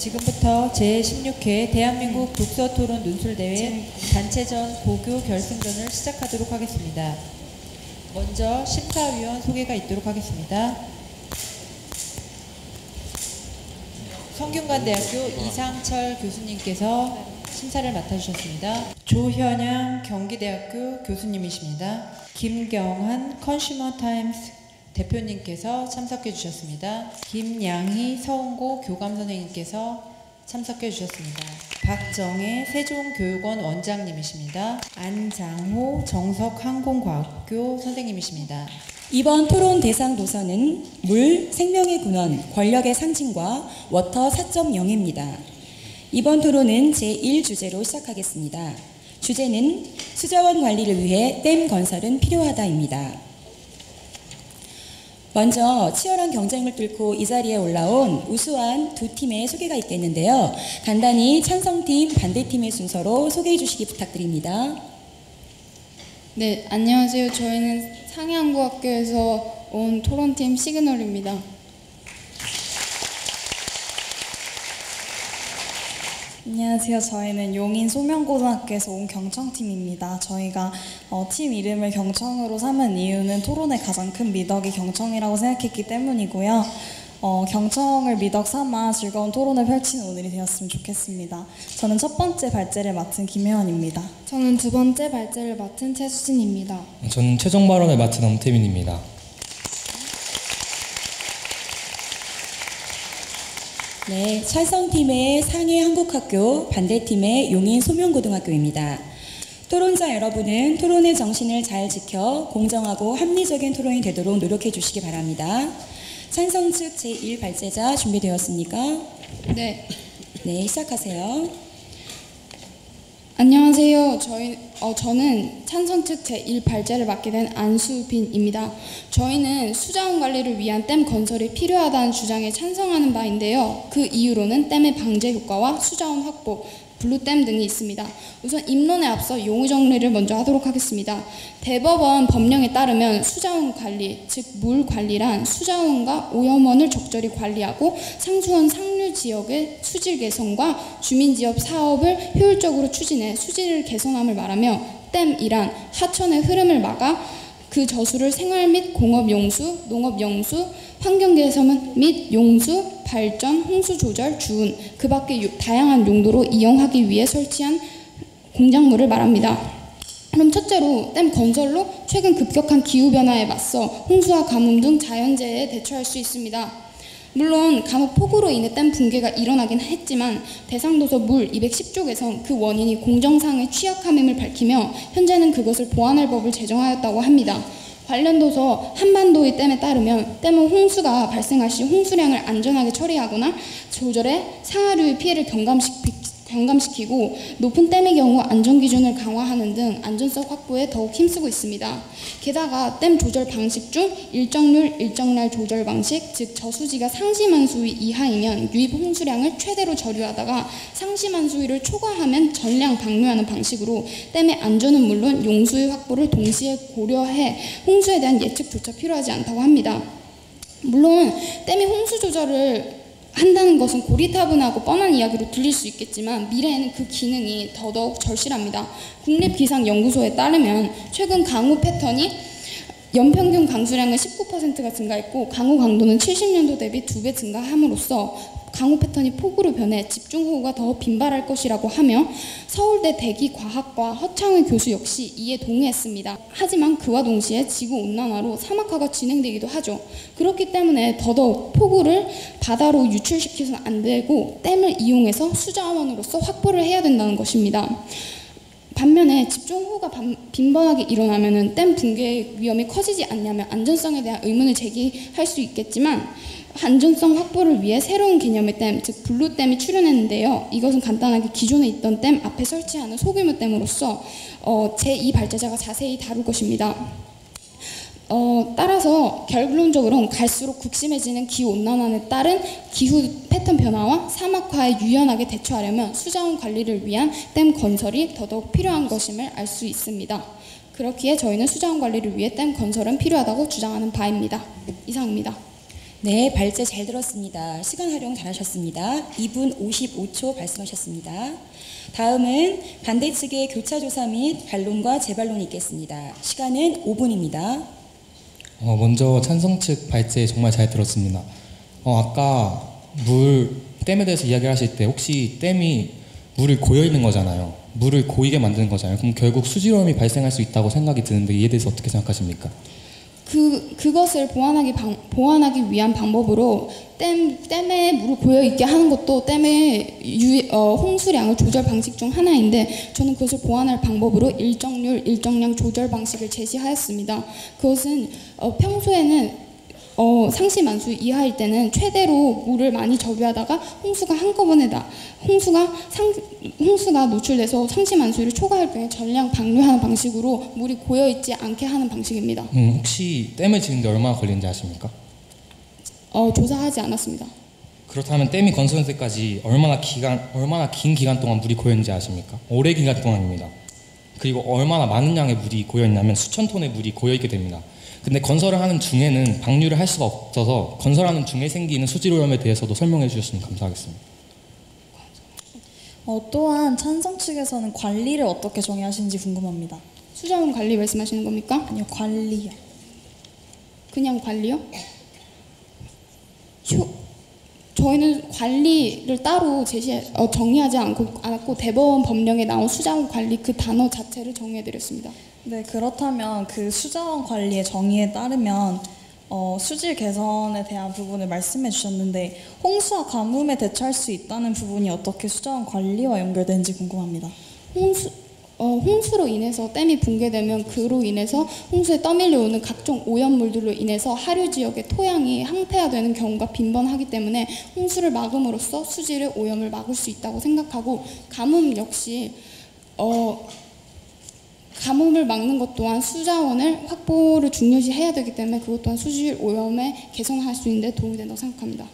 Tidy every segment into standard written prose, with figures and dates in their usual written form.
지금부터 제16회 대한민국 독서토론 논술대회 단체전 고교 결승전을 시작하도록 하겠습니다. 먼저 심사위원 소개가 있도록 하겠습니다. 성균관대학교 이상철 교수님께서 심사를 맡아주셨습니다. 조현양 경기대학교 교수님이십니다. 김경한 컨슈머타임스 대표님께서 참석해 주셨습니다. 김양희 서운고 교감선생님께서 참석해 주셨습니다. 박정혜 세종교육원 원장님이십니다. 안장호 정석항공과학교 선생님이십니다. 이번 토론 대상 도서는 물, 생명의 근원, 권력의 상징과 워터 4.0입니다. 이번 토론은 제1주제로 시작하겠습니다. 주제는 수자원 관리를 위해 댐 건설은 필요하다입니다. 먼저 치열한 경쟁을 뚫고 이 자리에 올라온 우수한 두 팀의 소개가 있겠는데요. 간단히 찬성팀, 반대팀의 순서로 소개해 주시기 부탁드립니다. 네, 안녕하세요. 저희는 상해안구학교에서 온 토론팀 시그널입니다. 안녕하세요. 저희는 용인 소명고등학교에서 온 경청팀입니다. 저희가 팀 이름을 경청으로 삼은 이유는 토론의 가장 큰 미덕이 경청이라고 생각했기 때문이고요. 경청을 미덕 삼아 즐거운 토론을 펼치는 오늘이 되었으면 좋겠습니다. 저는 첫 번째 발제를 맡은 김혜원입니다. 저는 두 번째 발제를 맡은 최수진입니다. 저는 최종 발언을 맡은 엄태민입니다. 네, 찬성팀의 상해한국학교, 반대팀의 용인 소명고등학교입니다. 토론자 여러분은 토론의 정신을 잘 지켜 공정하고 합리적인 토론이 되도록 노력해 주시기 바랍니다. 찬성 측 제1발제자 준비되었습니까? 네. 네, 시작하세요. 안녕하세요. 저는 찬성 측 제1발제를 맡게 된 안수빈입니다. 저희는 수자원 관리를 위한 댐 건설이 필요하다는 주장에 찬성하는 바인데요. 그 이유로는 댐의 방제 효과와 수자원 확보, 블루댐 등이 있습니다. 우선 입론에 앞서 용어 정리를 먼저 하도록 하겠습니다. 대법원 법령에 따르면 수자원 관리, 즉 물 관리란 수자원과 오염원을 적절히 관리하고 상수원 상류 지역의 수질 개선과 주민지역 사업을 효율적으로 추진해 수질을 개선함을 말하며 댐이란 하천의 흐름을 막아 그 저수를 생활 및 공업 용수, 농업 용수, 환경 개선 및 용수, 발전, 홍수 조절, 주운, 그 밖의 다양한 용도로 이용하기 위해 설치한 공작물을 말합니다. 그럼 첫째로 댐 건설로 최근 급격한 기후변화에 맞서 홍수와 가뭄 등 자연재해에 대처할 수 있습니다. 물론 간혹 폭우로 인해 댐 붕괴가 일어나긴 했지만 대상도서 물 210쪽에선 그 원인이 공정상의 취약함임을 밝히며 현재는 그것을 보완할 법을 제정하였다고 합니다. 관련 도서 한반도의 댐에 따르면 댐은 홍수가 발생할 시 홍수량을 안전하게 처리하거나 조절해 상하류의 피해를 경감시키고 높은 댐의 경우 안전기준을 강화하는 등 안전성 확보에 더욱 힘쓰고 있습니다. 게다가 댐 조절 방식 중 일정률, 일정날 조절 방식, 즉 저수지가 상시만 수위 이하이면 유입 홍수량을 최대로 저류하다가 상시만 수위를 초과하면 전량 방류하는 방식으로 댐의 안전은 물론 용수의 확보를 동시에 고려해 홍수에 대한 예측조차 필요하지 않다고 합니다. 물론 댐이 홍수 조절을 한다는 것은 고리타분하고 뻔한 이야기로 들릴 수 있겠지만 미래에는 그 기능이 더더욱 절실합니다. 국립기상연구소에 따르면 최근 강우 패턴이 연평균 강수량은 19%가 증가했고 강우 강도는 70년도 대비 2배 증가함으로써 강우 패턴이 폭우로 변해 집중호우가 더 빈발할 것이라고 하며 서울대 대기과학과 허창의 교수 역시 이에 동의했습니다. 하지만 그와 동시에 지구온난화로 사막화가 진행되기도 하죠. 그렇기 때문에 더더욱 폭우를 바다로 유출시켜서는 안 되고 댐을 이용해서 수자원으로서 확보를 해야 된다는 것입니다. 반면에 집중호우가 빈번하게 일어나면 댐 붕괴 위험이 커지지 않냐며 안전성에 대한 의문을 제기할 수 있겠지만 안전성 확보를 위해 새로운 개념의 댐, 즉 블루댐이 출현했는데요. 이것은 간단하게 기존에 있던 댐 앞에 설치하는 소규모 댐으로서 제2발제자가 자세히 다룰 것입니다. 따라서 결론적으로는 갈수록 극심해지는 기후온난화에 따른 기후 패턴 변화와 사막화에 유연하게 대처하려면 수자원 관리를 위한 댐 건설이 더더욱 필요한 것임을 알 수 있습니다. 그렇기에 저희는 수자원 관리를 위해 댐 건설은 필요하다고 주장하는 바입니다. 이상입니다. 네, 발제 잘 들었습니다. 시간 활용 잘하셨습니다. 2분 55초 말씀하셨습니다. 다음은 반대 측의 교차 조사 및 반론과 재반론이 있겠습니다. 시간은 5분입니다. 먼저 찬성 측 발제 정말 잘 들었습니다. 아까 댐에 대해서 이야기하실 때 혹시 댐이 물을 고여 있는 거잖아요. 물을 고이게 만드는 거잖아요. 그럼 결국 수질오염이 발생할 수 있다고 생각이 드는데 이에 대해서 어떻게 생각하십니까? 그것을 보완하기 위한 방법으로 댐에 물을 고여 있게 하는 것도 댐의 홍수량을 조절 방식 중 하나인데, 저는 그것을 보완할 방법으로 일정률, 일정량 조절 방식을 제시하였습니다. 그것은 평소에는 상시 만수 이하일 때는 최대로 물을 많이 저비하다가 홍수가 한꺼번에 홍수가 노출돼서 상시 만수를 초과할 경우에 전량 방류하는 방식으로 물이 고여 있지 않게 하는 방식입니다. 혹시 댐을 짓는데 얼마나 걸리는지 아십니까? 조사하지 않았습니다. 그렇다면 댐이 건설될 때까지 얼마나 긴 기간 동안 물이 고여 있는지 아십니까? 오래 기간 동안입니다. 그리고 얼마나 많은 양의 물이 고여 있냐면 수천 톤의 물이 고여 있게 됩니다. 근데 건설을 하는 중에는 방류를 할 수가 없어서 건설하는 중에 생기는 수질오염에 대해서도 설명해 주셨으면 감사하겠습니다. 또한 찬성 측에서는 관리를 어떻게 정의하시는지 궁금합니다. 수자원 관리 말씀하시는 겁니까? 아니요, 관리요. 그냥 관리요? 저희는 관리를 따로 정의하지 않았고 대법원 법령에 나온 수자원 관리 그 단어 자체를 정의해드렸습니다. 네, 그렇다면 그 수자원 관리의 정의에 따르면 수질 개선에 대한 부분을 말씀해 주셨는데 홍수와 가뭄에 대처할 수 있다는 부분이 어떻게 수자원 관리와 연결되는지 궁금합니다. 홍수로 인해서 댐이 붕괴되면 그로 인해서 홍수에 떠밀려오는 각종 오염물들로 인해서 하류 지역의 토양이 항폐화되는 경우가 빈번하기 때문에 홍수를 막음으로써 수질의 오염을 막을 수 있다고 생각하고, 가뭄 역시 가뭄을 막는 것 또한 수자원을 확보를 중요시해야 되기 때문에 그것 또한 수질 오염에 개선할 수 있는 데 도움이 된다고 생각합니다.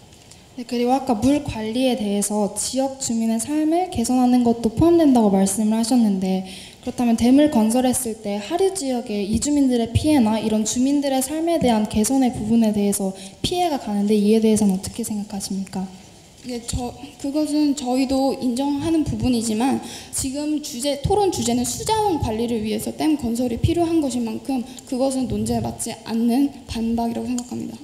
네, 그리고 아까 물 관리에 대해서 지역 주민의 삶을 개선하는 것도 포함된다고 말씀을 하셨는데, 그렇다면 댐을 건설했을 때 하류 지역의 이주민들의 피해나 이런 주민들의 삶에 대한 개선의 부분에 대해서 피해가 가는데 이에 대해서는 어떻게 생각하십니까? 네, 그것은 저희도 인정하는 부분이지만 지금 토론 주제는 수자원 관리를 위해서 댐 건설이 필요한 것인 만큼 그것은 논제에 맞지 않는 반박이라고 생각합니다.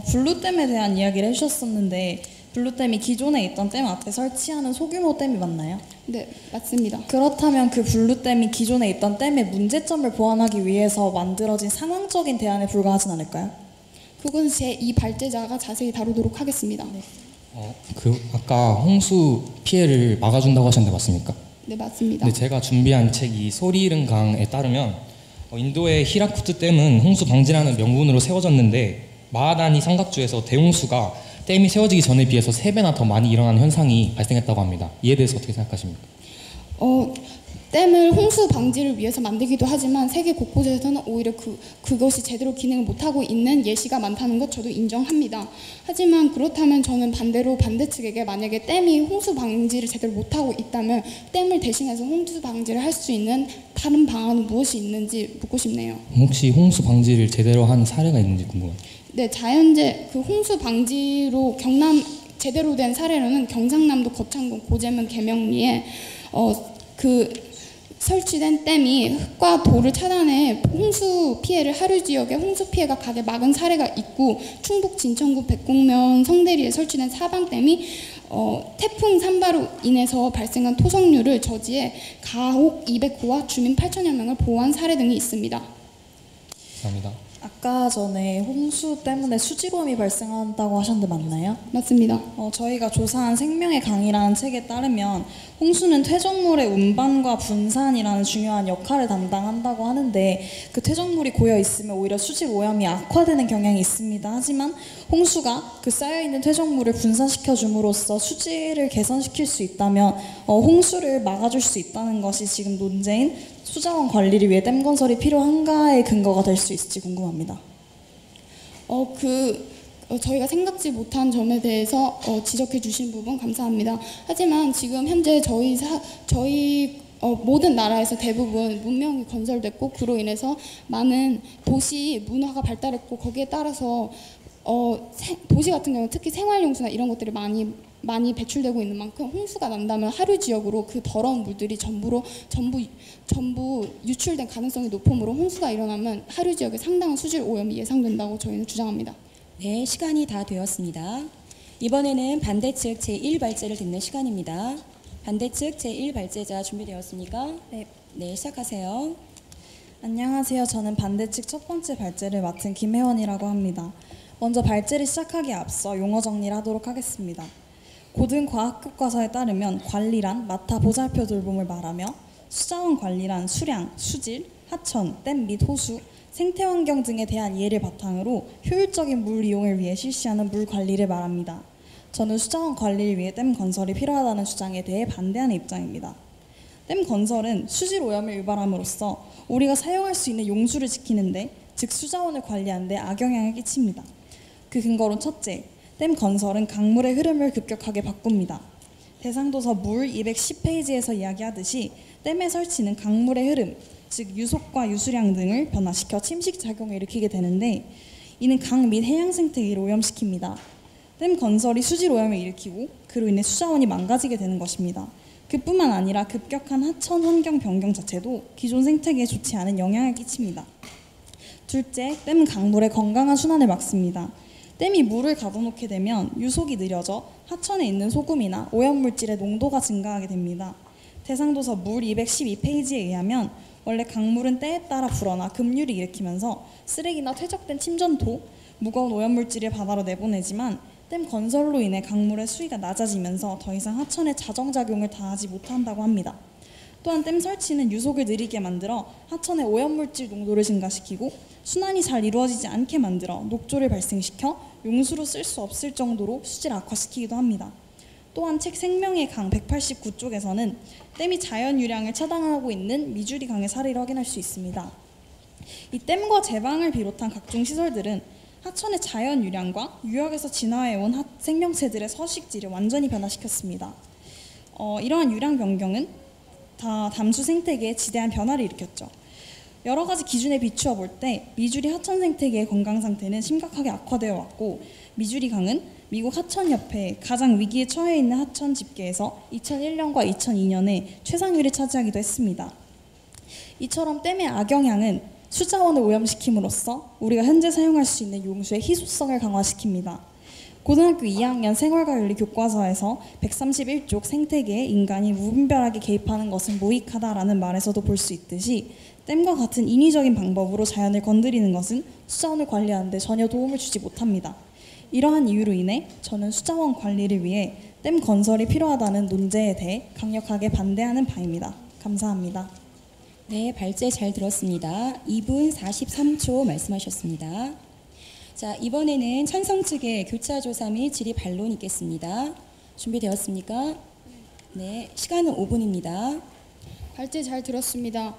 블루댐에 대한 이야기를 해주셨었는데 블루댐이 기존에 있던 댐 앞에 설치하는 소규모 댐이 맞나요? 네, 맞습니다. 그렇다면 그 블루댐이 기존에 있던 댐의 문제점을 보완하기 위해서 만들어진 상황적인 대안에 불과하진 않을까요? 그건 제2 발제자가 자세히 다루도록 하겠습니다. 네. 아까 홍수 피해를 막아준다고 하셨는데 맞습니까? 네, 맞습니다. 네, 제가 준비한 책이 소리 잃은 강에 따르면 인도의 히라쿠트 댐은 홍수 방지라는 명분으로 세워졌는데 마하다니 삼각주에서 대홍수가 댐이 세워지기 전에 비해서 3배나 더 많이 일어나는 현상이 발생했다고 합니다. 이에 대해서 어떻게 생각하십니까? 댐을 홍수 방지를 위해서 만들기도 하지만 세계 곳곳에서는 오히려 그것이 제대로 기능을 못하고 있는 예시가 많다는 것 저도 인정합니다. 하지만 그렇다면 저는 반대로 반대 측에게 만약에 댐이 홍수 방지를 제대로 못하고 있다면 댐을 대신해서 홍수 방지를 할 수 있는 다른 방안은 무엇이 있는지 묻고 싶네요. 혹시 홍수 방지를 제대로 한 사례가 있는지 궁금합니다. 네, 자연재 홍수 방지로 제대로 된 사례로는 경상남도 거창동 고재면 계명리에 설치된 댐이 흙과 돌을 차단해 홍수 피해를 하류 지역에 홍수 피해가 가게 막은 사례가 있고, 충북 진천구 백곡면 성대리에 설치된 사방댐이 태풍 산바로 인해서 발생한 토성류를 저지해 가옥 200호와 주민 8천여 명을 보호한 사례 등이 있습니다. 감사합니다. 아까 전에 홍수 때문에 수질오염이 발생한다고 하셨는데 맞나요? 맞습니다. 저희가 조사한 생명의 강이라는 책에 따르면 홍수는 퇴적물의 운반과 분산이라는 중요한 역할을 담당한다고 하는데 그 퇴적물이 고여 있으면 오히려 수질 오염이 악화되는 경향이 있습니다. 하지만 홍수가 그 쌓여있는 퇴적물을 분산시켜 줌으로써 수질을 개선시킬 수 있다면 홍수를 막아줄 수 있다는 것이 지금 논제인 수자원 관리를 위해 댐 건설이 필요한가의 근거가 될 수 있을지 궁금합니다. 저희가 생각지 못한 점에 대해서 지적해 주신 부분 감사합니다. 하지만 지금 현재 저희 모든 나라에서 대부분 문명이 건설됐고 그로 인해서 많은 도시 문화가 발달했고 거기에 따라서 도시 같은 경우는 특히 생활용수나 이런 것들이 많이 배출되고 있는 만큼 홍수가 난다면 하류 지역으로 그 더러운 물들이 전부 유출된 가능성이 높으므로 홍수가 일어나면 하류 지역에 상당한 수질 오염이 예상된다고 저희는 주장합니다. 네, 시간이 다 되었습니다. 이번에는 반대측 제1발제를 듣는 시간입니다. 반대측 제1발제자 준비되었습니까? 네, 시작하세요. 안녕하세요. 저는 반대측 첫 번째 발제를 맡은 김혜원이라고 합니다. 먼저 발제를 시작하기에 앞서 용어 정리를 하도록 하겠습니다. 고등 과학 교과서에 따르면 관리란 맡아 보살펴 돌봄을 말하며 수자원 관리란 수량, 수질, 하천, 댐 및 호수, 생태환경 등에 대한 이해를 바탕으로 효율적인 물 이용을 위해 실시하는 물 관리를 말합니다. 저는 수자원 관리를 위해 댐 건설이 필요하다는 주장에 대해 반대하는 입장입니다. 댐 건설은 수질 오염을 유발함으로써 우리가 사용할 수 있는 용수를 지키는데, 즉 수자원을 관리하는 데 악영향을 끼칩니다. 그 근거로 첫째, 댐 건설은 강물의 흐름을 급격하게 바꿉니다. 대상도서 물 210페이지에서 이야기하듯이 댐의 설치는 강물의 흐름, 즉 유속과 유수량 등을 변화시켜 침식 작용을 일으키게 되는데, 이는 강 및 해양 생태계를 오염시킵니다. 댐 건설이 수질 오염을 일으키고 그로 인해 수자원이 망가지게 되는 것입니다. 그뿐만 아니라 급격한 하천 환경 변경 자체도 기존 생태계에 좋지 않은 영향을 끼칩니다. 둘째, 댐은 강물의 건강한 순환을 막습니다. 댐이 물을 가둬놓게 되면 유속이 느려져 하천에 있는 소금이나 오염물질의 농도가 증가하게 됩니다. 대상도서 물 212페이지에 의하면 원래 강물은 때에 따라 불어나 급류를 일으키면서 쓰레기나 퇴적된 침전토, 무거운 오염물질을 바다로 내보내지만 댐 건설로 인해 강물의 수위가 낮아지면서 더 이상 하천에 자정작용을 다하지 못한다고 합니다. 또한 댐 설치는 유속을 느리게 만들어 하천의 오염물질 농도를 증가시키고 순환이 잘 이루어지지 않게 만들어 녹조를 발생시켜 용수로 쓸 수 없을 정도로 수질을 악화시키기도 합니다. 또한 책 생명의 강 189쪽에서는 댐이 자연 유량을 차단하고 있는 미주리 강의 사례를 확인할 수 있습니다. 이 댐과 제방을 비롯한 각종 시설들은 하천의 자연 유량과 유역에서 진화해온 생명체들의 서식지를 완전히 변화시켰습니다. 이러한 유량 변경은 다 담수 생태계에 지대한 변화를 일으켰죠. 여러 가지 기준에 비추어 볼 때 미주리 하천 생태계의 건강 상태는 심각하게 악화되어 왔고, 미주리 강은 미국 하천협회의 가장 위기에 처해 있는 하천 집계에서 2001년과 2002년에 최상위를 차지하기도 했습니다. 이처럼 댐의 악영향은 수자원을 오염시킴으로써 우리가 현재 사용할 수 있는 용수의 희소성을 강화시킵니다. 고등학교 2학년 생활과윤리 교과서에서 131쪽 생태계에 인간이 무분별하게 개입하는 것은 무익하다라는 말에서도 볼 수 있듯이 댐과 같은 인위적인 방법으로 자연을 건드리는 것은 수자원을 관리하는 데 전혀 도움을 주지 못합니다. 이러한 이유로 인해 저는 수자원 관리를 위해 댐 건설이 필요하다는 논제에 대해 강력하게 반대하는 바입니다. 감사합니다. 네, 발제 잘 들었습니다. 2분 43초 말씀하셨습니다. 자, 이번에는 찬성 측의 교차 조사 및 질의 반론이 있겠습니다. 준비되었습니까? 네, 시간은 5분입니다. 발제 잘 들었습니다.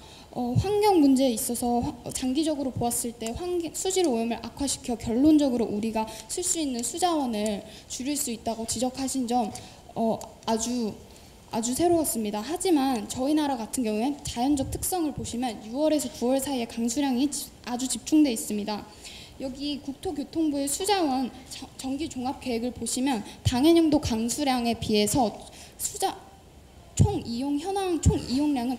환경 문제에 있어서 장기적으로 보았을 때 수질 오염을 악화시켜 결론적으로 우리가 쓸 수 있는 수자원을 줄일 수 있다고 지적하신 점 아주 새로웠습니다. 하지만 저희 나라 같은 경우엔 자연적 특성을 보시면 6월에서 9월 사이에 강수량이 아주 집중돼 있습니다. 여기 국토교통부의 수자원 정기종합계획을 보시면 당해년도 강수량에 비해서 총 이용량은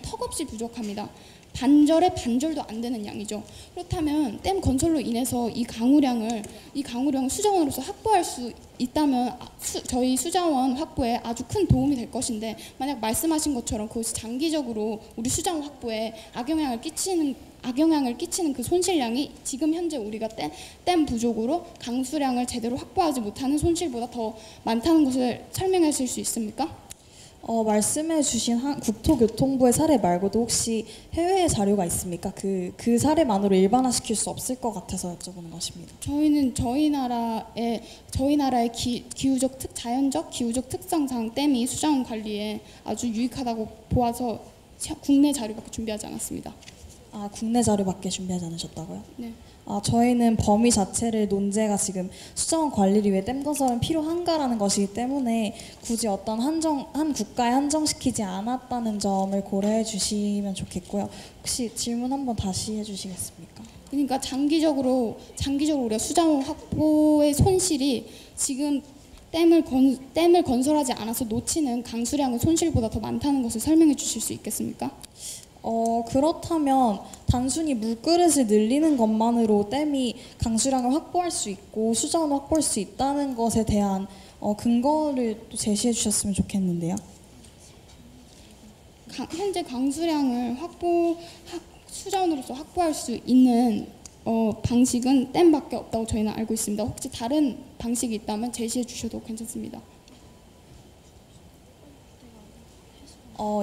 턱없이 부족합니다. 반절의 반절도 안 되는 양이죠. 그렇다면 댐 건설로 인해서 이 강우량을 수자원으로서 확보할 수 있다면 저희 수자원 확보에 아주 큰 도움이 될 것인데, 만약 말씀하신 것처럼 그것이 장기적으로 우리 수자원 확보에 악영향을 끼치는 그 손실량이 지금 현재 우리가 댐 부족으로 강수량을 제대로 확보하지 못하는 손실보다 더 많다는 것을 설명해 주실 수 있습니까? 말씀해 주신 국토교통부의 사례 말고도 혹시 해외의 자료가 있습니까? 그 사례만으로 일반화시킬 수 없을 것 같아서 여쭤보는 것입니다. 저희는 저희 나라의 자연적 기후적 특성상 댐이 수자원 관리에 아주 유익하다고 보아서 국내 자료밖에 준비하지 않았습니다. 아, 국내 자료밖에 준비하지 않으셨다고요? 네. 아, 저희는 범위 자체를 논제가 지금 수자원 관리를 위해 댐 건설은 필요한가라는 것이기 때문에 굳이 어떤 한 국가에 한정시키지 않았다는 점을 고려해 주시면 좋겠고요. 혹시 질문 한번 다시 해주시겠습니까? 그러니까 장기적으로 우리가 수자원 확보의 손실이 지금 댐을 건설하지 않아서 놓치는 강수량의 손실보다 더 많다는 것을 설명해 주실 수 있겠습니까? 그렇다면 단순히 물그릇을 늘리는 것만으로 댐이 강수량을 확보할 수 있고 수자원을 확보할 수 있다는 것에 대한 근거를 또 제시해 주셨으면 좋겠는데요. 현재 강수량을 수자원으로서 확보할 수 있는 방식은 댐밖에 없다고 저희는 알고 있습니다. 혹시 다른 방식이 있다면 제시해 주셔도 괜찮습니다.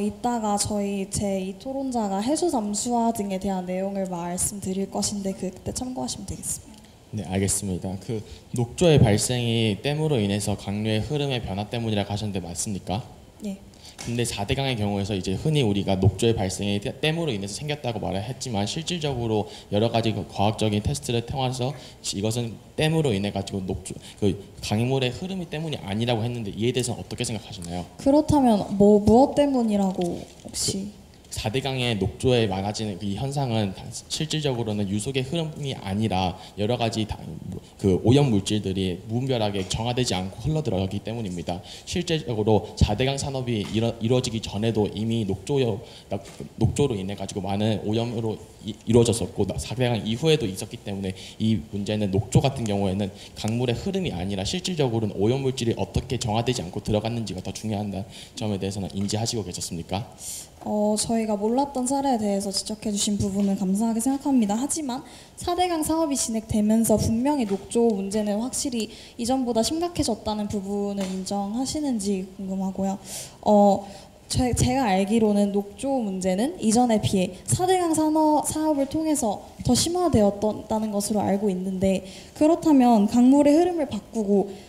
이따가 저희 제2 토론자가 해수 잠수화 등에 대한 내용을 말씀드릴 것인데 그때 참고하시면 되겠습니다. 네, 알겠습니다. 그 녹조의 발생이 댐으로 인해서 강류의 흐름의 변화 때문이라고 하셨는데 맞습니까? 예. 근데 4대강의 경우에서 이제 흔히 우리가 녹조의 발생이 댐으로 인해서 생겼다고 말을 했지만 실질적으로 여러 가지 과학적인 테스트를 통해서 이것은 댐으로 인해 가지고 강물의 흐름이 때문이 아니라고 했는데 이에 대해서는 어떻게 생각하시나요? 그렇다면 무엇 때문이라고 혹시? 4대강의 녹조에 많아지는 이 현상은 실질적으로는 유속의 흐름이 아니라 여러 가지 그 오염 물질들이 무분별하게 정화되지 않고 흘러들어가기 때문입니다. 실제적으로 4대강 산업이 이루어지기 전에도 이미 녹조로 인해 가지고 많은 오염으로 이루어졌었고 4대강 이후에도 있었기 때문에 이 문제는 녹조 같은 경우에는 강물의 흐름이 아니라 실질적으로는 오염 물질이 어떻게 정화되지 않고 들어갔는지가 더 중요한 점에 대해서는 인지하시고 계셨습니까? 저희가 몰랐던 사례에 대해서 지적해 주신 부분은 감사하게 생각합니다. 하지만 4대강 사업이 진행되면서 분명히 녹조 문제는 확실히 이전보다 심각해졌다는 부분을 인정하시는지 궁금하고요. 제가 알기로는 녹조 문제는 이전에 비해 4대강 사업을 통해서 더 심화되었다는 것으로 알고 있는데 그렇다면 강물의 흐름을 바꾸고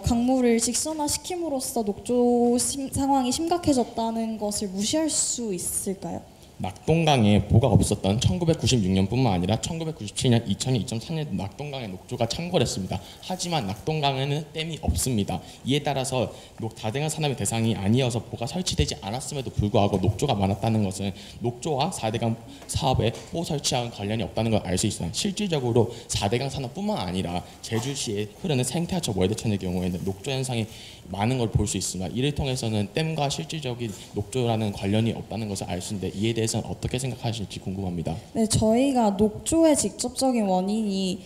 강물을 직선화시킴으로써 녹조 상황이 심각해졌다는 것을 무시할 수 있을까요? 낙동강에 보가 없었던 1996년뿐만 아니라 1997년, 2000년, 2003년 낙동강에 녹조가 창궐했습니다. 하지만 낙동강에는 댐이 없습니다. 이에 따라서 4대강 산업의 대상이 아니어서 보가 설치되지 않았음에도 불구하고 녹조가 많았다는 것은 녹조와 4대강 사업에 보 설치와는 관련이 없다는 걸 알 수 있어요. 실질적으로 4대강 산업뿐만 아니라 제주시에 흐르는 생태하천 월대천의 경우에는 녹조 현상이 많은 걸 볼 수 있습니다. 이를 통해서는 댐과 실질적인 녹조라는 관련이 없다는 것을 알 수 있는데 이에 대해서는 어떻게 생각하실지 궁금합니다. 네, 저희가 녹조의 직접적인 원인이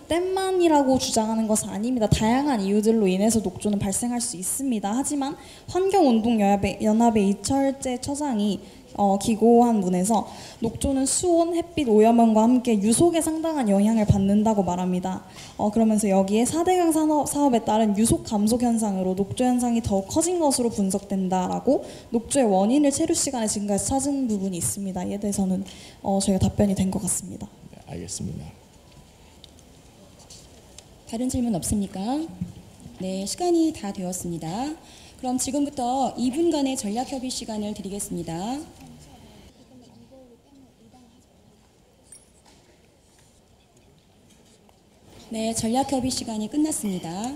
댐만이라고 주장하는 것은 아닙니다. 다양한 이유들로 인해서 녹조는 발생할 수 있습니다. 하지만 환경운동연합의 이철재 처장이 기고한 문에서 녹조는 수온, 햇빛, 오염원과 함께 유속에 상당한 영향을 받는다고 말합니다. 그러면서 여기에 4대강 사업에 따른 유속 감속 현상으로 녹조 현상이 더 커진 것으로 분석된다라고 녹조의 원인을 체류 시간의 증가에서 찾은 부분이 있습니다. 이에 대해서는 저희가 답변이 된 것 같습니다. 네, 알겠습니다. 다른 질문 없습니까? 네, 시간이 다 되었습니다. 그럼 지금부터 2분간의 전략협의 시간을 드리겠습니다. 네, 전략협의 시간이 끝났습니다.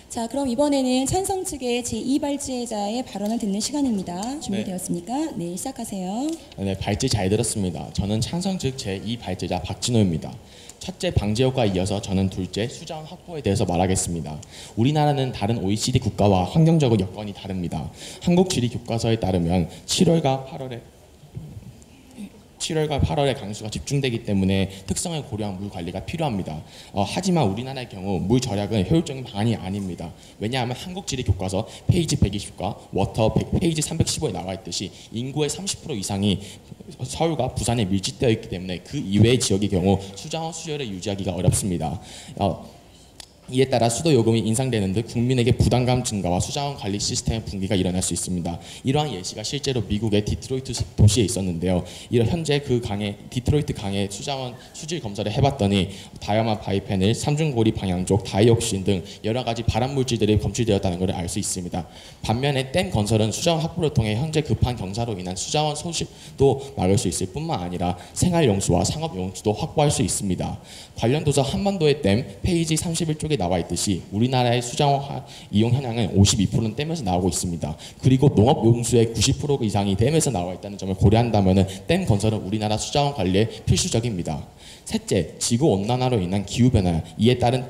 자, 그럼 이번에는 찬성 측의 제2발제자의 발언을 듣는 시간입니다. 준비되었습니까? 네, 시작하세요. 네, 발제 잘 들었습니다. 저는 찬성 측 제2발제자 박진호입니다. 첫째, 방제 효과에 이어서 저는 둘째, 수자원 확보에 대해서 말하겠습니다. 우리나라는 다른 OECD 국가와 환경적으로 여건이 다릅니다. 한국지리교과서에 따르면 7월과 8월에 강수가 집중되기 때문에 특성을 고려한 물 관리가 필요합니다. 하지만 우리나라의 경우 물 절약은 효율적인 방안이 아닙니다. 왜냐하면 한국지리교과서 페이지 120과 워터 페이지 315에 나와 있듯이 인구의 30% 이상이 서울과 부산에 밀집되어 있기 때문에 그 이외의 지역의 경우 수자원 수요를 유지하기가 어렵습니다. 이에 따라 수도 요금이 인상되는 등 국민에게 부담감 증가와 수자원 관리 시스템의 붕괴가 일어날 수 있습니다. 이러한 예시가 실제로 미국의 디트로이트 도시에 있었는데요. 현재 그 디트로이트 강의 수자원 수질 검사를 해봤더니 다이아마 바이페닐, 삼중고리 방향족, 다이옥신 등 여러 가지 발암 물질들이 검출되었다는 것을 알 수 있습니다. 반면에 댐 건설은 수자원 확보를 통해 현재 급한 경사로 인한 수자원 소실도 막을 수 있을 뿐만 아니라 생활 용수와 상업 용수도 확보할 수 있습니다. 관련 도서 한반도의 댐 페이지 31쪽에 나와 있듯이 우리나라의 수자원 이용 현황은 52%는 댐에서 나오고 있습니다. 그리고 농업 용수의 90% 이상이 댐에서 나와 있다는 점을 고려한다면 댐 건설은 우리나라 수자원 관리에 필수적입니다. 셋째, 지구 온난화로 인한 기후 변화, 이에 따른